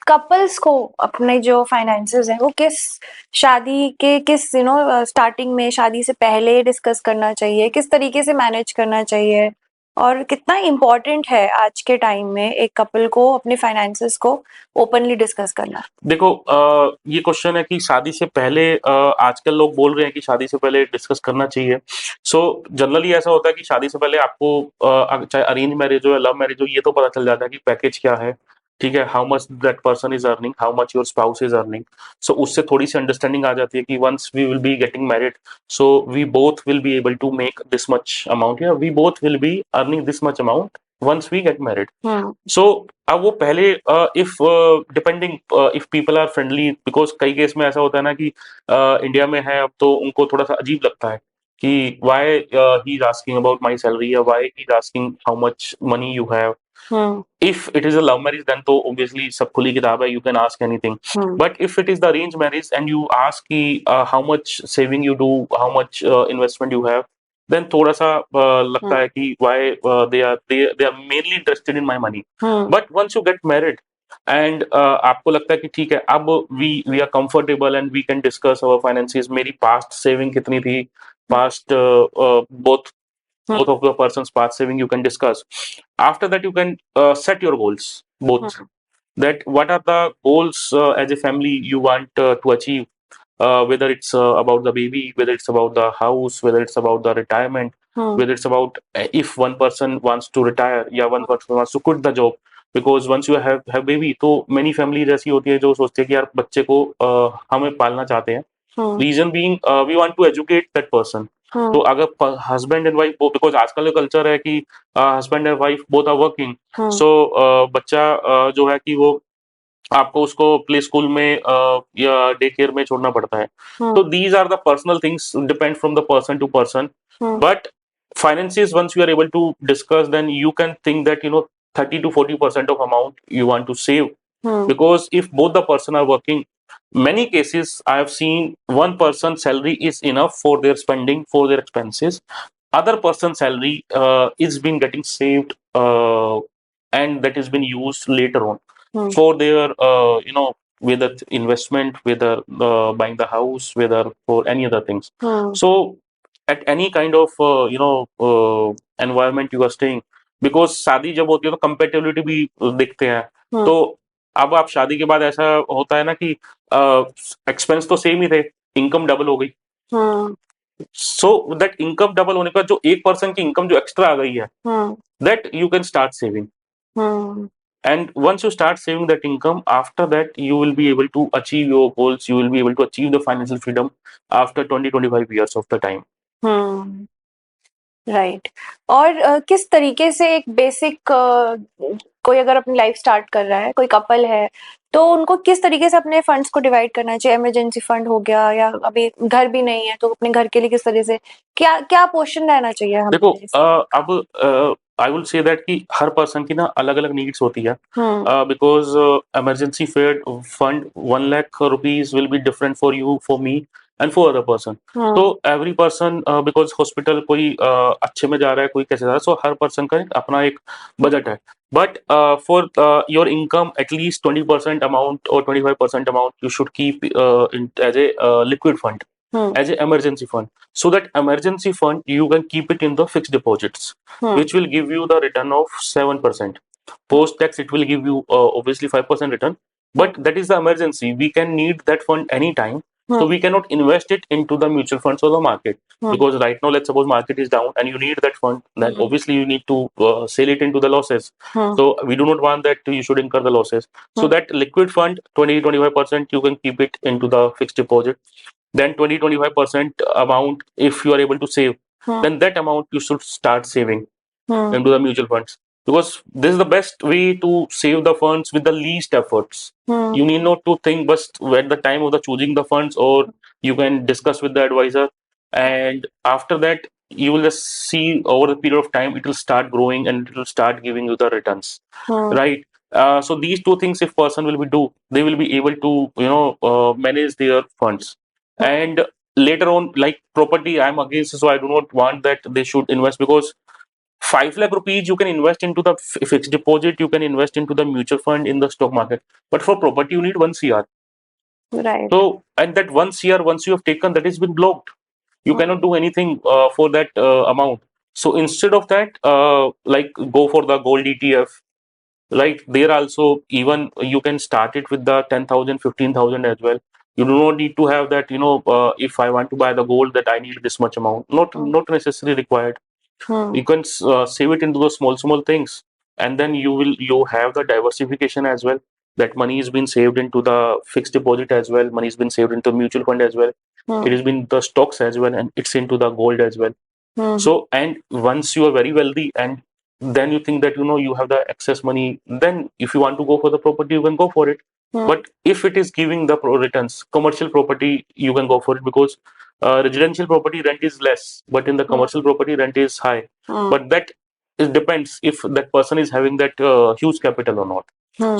कपल्स को अपने जो फाइनेंसेस हैं वो किस शादी के किस स्टार्टिंग में, शादी से पहले डिस्कस करना चाहिए, किस तरीके से मैनेज करना चाहिए, और कितना इम्पोर्टेंट है आज के टाइम में एक कपल को अपने फाइनेंसेस को ओपनली डिस्कस करना? देखो, ये क्वेश्चन है कि शादी से पहले, आजकल लोग बोल रहे हैं कि शादी से पहले डिस्कस करना चाहिए। सो जनरली ऐसा होता है कि शादी से पहले आपको चाहे अरेंज मैरिज हो या लव मैरिज हो, ये तो पता चल जाता है कि पैकेज क्या है, ठीक है, how much that person is earning, how much your spouse is earning. So उससे थोड़ी सी अंडरस्टैंडिंग आ जाती है कि once we will be getting married, so we both will be able to make this much amount, या we both will be earning this much amount once we get married. Hmm. So अब वो पहले if depending if people are friendly, because कई केस में ऐसा होता है ना कि इंडिया में है अब तो उनको थोड़ा सा अजीब लगता है कि why he is asking about my salary or why he is asking how much money you have. Hmm. If it is a love marriage, then तो obviously सब खुली किताब है, you can ask anything. Hmm. But if it is the arranged marriage and you ask कि how much saving you do, how much investment you have, then थोड़ा सा लगता है कि why they are mainly interested in my money. Hmm. But once you get married and आपको लगता है कि ठीक है अब we are comfortable and we can discuss our finances. मेरी past saving कितनी थी, past both Hmm. both of the person's past saving you can discuss. After that you can set your goals both, that what are the goals as a family you want to achieve, whether it's about the baby, whether it's about the house, whether it's about the retirement, Hmm. whether it's about if one person wants to retire, yeah, one person wants to quit the job. Because once you have baby, तो many families ऐसी होती है जो सोचते हैं कि यार बच्चे को हमें पालना चाहते हैं. Hmm. Reason being we want to educate that person. Hmm. तो अगर हस्बैंड एंड वाइफ, बिकॉज आजकल का कल्चर है कि husband and wife both are working, Hmm. So बच्चा जो है कि वो आपको उसको प्ले स्कूल में या डे केयर में छोड़ना पड़ता है. Hmm. तो these are the personal things depend from the person to person. Hmm. But finances, once you are able to discuss, then you can think that 30 to 40% of amount you want to save. Hmm. Because if both the person are working, many cases I have seen one person's salary is enough for their spending, for their expenses. Other person's salary is been getting saved, and that is been used later on Hmm. for their whether investment, whether buying the house, whether for any other things. Hmm. So at any kind of environment you are staying, because शादी जब होती है तो compatibility भी देखते हैं. Hmm. तो अब आप शादी के बाद ऐसा होता है ना कि एक्सपेंस तो सेम ही थे, इनकम डबल हो गई. Hmm. So that income double होने का जो एक पर्सन की इनकम जो एक्स्ट्रा आ गई है, Hmm. That you can start saving. Hmm. And once you start saving that income, after that you will be able to achieve your goals, you will be able to achieve the financial freedom after 20-25 years of the time. Hmm. Right. और किस तरीके से एक बेसिक कोई अगर अपनी लाइफ स्टार्ट कर रहा है, कोई कपल है, तो उनको किस तरीके से अपने फंड्स को डिवाइड करना चाहिए? इमरजेंसी फंड हो गया, या अभी घर भी नहीं है तो अपने घर के लिए किस तरह से क्या क्या पोर्शन रहना चाहिए देखो हमारे saving का? अब आई विल से दैट कि हर पर्सन की ना अलग अलग नीड्स होती है. Hmm. Because emergency fund 1 lakh rupees will be different for you, for me and for other person. तो hmm. Every person, because hospital कोई अच्छे में जा रहा है, कोई कैसे जा रहा है, सो हर पर्सन का अपना एक बजट है. But for your income at least 20% amount और 25% amount you should keep as a liquid fund, hmm. as an emergency fund. So that emergency fund you can keep it in the fixed deposits, hmm. which will give you the return of 7%. Post tax it will give you obviously 5% return, but that is the emergency. We can need that fund anytime, so hmm. we cannot invest it into the mutual funds or the market. Because right now, let's suppose market is down and you need that fund, then obviously you need to sell it into the losses. Hmm. So we do not want that you should incur the losses. So that liquid fund 20-25% you can keep it into the fixed deposit. Then 20-25% amount if you are able to save, then that amount you should start saving hmm. into the mutual funds, because this is the best way to save the funds with the least efforts. Hmm. You need not to think but at the time of the choosing the funds, or you can discuss with the advisor, and after that you will just see over the period of time it will start growing and it will start giving you the returns. Hmm. Right. So these two things if person will be do, they will be able to manage their funds. And later on, like property, I'm against, so I do not want that they should invest, because 5 lakh rupees you can invest into the fixed deposit, you can invest into the mutual fund in the stock market, but for property you need 1 CR. Right. So and that 1 CR once you have taken, that has been blocked, you cannot do anything for that amount. So instead of that, like go for the gold ETF. Right, there also even you can start it with the 10,000, 15,000 as well. You do not need to have that, if I want to buy the gold, that I need this much amount. Not necessarily required. Hmm. You can save it into those small things, and then you have the diversification as well. That money has been saved into the fixed deposit as well. Money has been saved into mutual fund as well. It has been the stocks as well, and it's into the gold as well. Hmm. So, and once you are very wealthy and then you think that you have the excess money, then if you want to go for the property, you can go for it. But if it is giving the returns, commercial property, you can go for it, because residential property rent is less, but in the commercial property rent is high. But that it depends if that person is having that huge capital or not.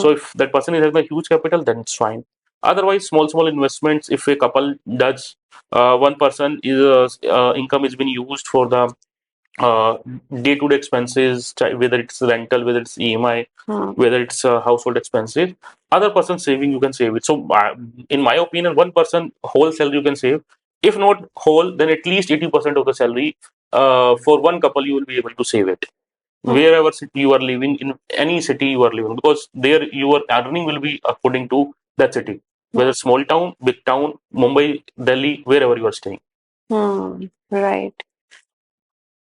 So if that person is having a huge capital, then it's fine. Otherwise, small investments, if a couple does, one person is income is being used for the day-to-day expenses, whether it's rental, whether it's EMI, whether it's household expenses, other person saving, you can save it. So in my opinion, one person whole salary you can save. If not whole, then at least 80% of the salary, for one couple you will be able to save it, wherever city you are living, in any city you are living, because there your earning will be according to that city, whether small town, big town, Mumbai, Delhi, wherever you are staying. Right.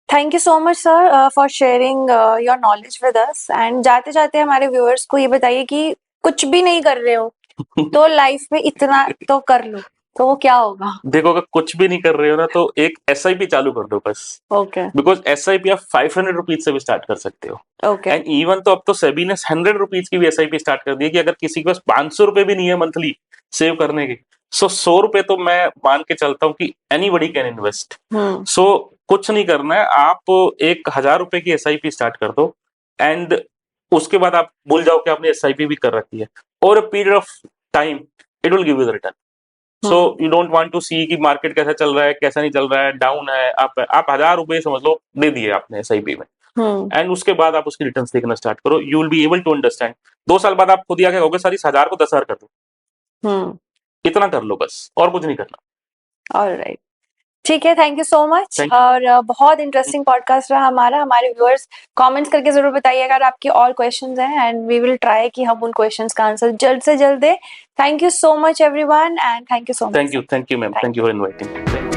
Thank you so much, sir, for sharing your knowledge with us. And जाते जाते हमारे viewers को ये बताइए कि कुछ भी नहीं कर रहे हो तो लाइफ में इतना तो कर लो, तो वो क्या होगा? देखो, अगर कुछ भी नहीं कर रहे हो ना, तो एक SIP चालू कर दो बस. ओके. बिकॉज SIP आप 500 रुपीज से भी स्टार्ट कर सकते हो. ओके. एंड इवन तो अब तो सेबी ने 100 रुपीज की भी SIP स्टार्ट कर दी है, कि अगर किसी के पास 500 रुपए भी नहीं है मंथली सेव करने के, सो 100 रुपए तो मैं मान के चलता हूँ कि एनीबडी कैन इन्वेस्ट. सो कुछ नहीं करना है, आप 1000 रुपए की SIP स्टार्ट कर दो, एंड उसके बाद आप भूल जाओ कि आपने SIP भी कर रखी है. Over a period of time it will give you the return. So you don't want to see कि मार्केट कैसा चल रहा है, कैसा नहीं चल रहा है, डाउन है, आप 1000 रुपए समझ लो दे दिए आपने SIP में, एंड उसके बाद आप उसकी रिटर्न्स देखना स्टार्ट करो. You will be able to understand. 2 साल बाद आप खुद ही आके कहोगे सर इस 1000 को 10,000 कर दो. इतना कर लो बस, और कुछ नहीं करना. ऑलराइट, ठीक है, थैंक यू सो मच. और बहुत इंटरेस्टिंग पॉडकास्ट रहा हमारा. हमारे व्यूअर्स कमेंट्स करके जरूर बताइए अगर आपके और क्वेश्चंस हैं, एंड वी विल ट्राई कि हम उन क्वेश्चंस का आंसर जल्द से जल्द दें. Thank you so much everyone, and thank you so much. Thank you ma'am, thank you for inviting.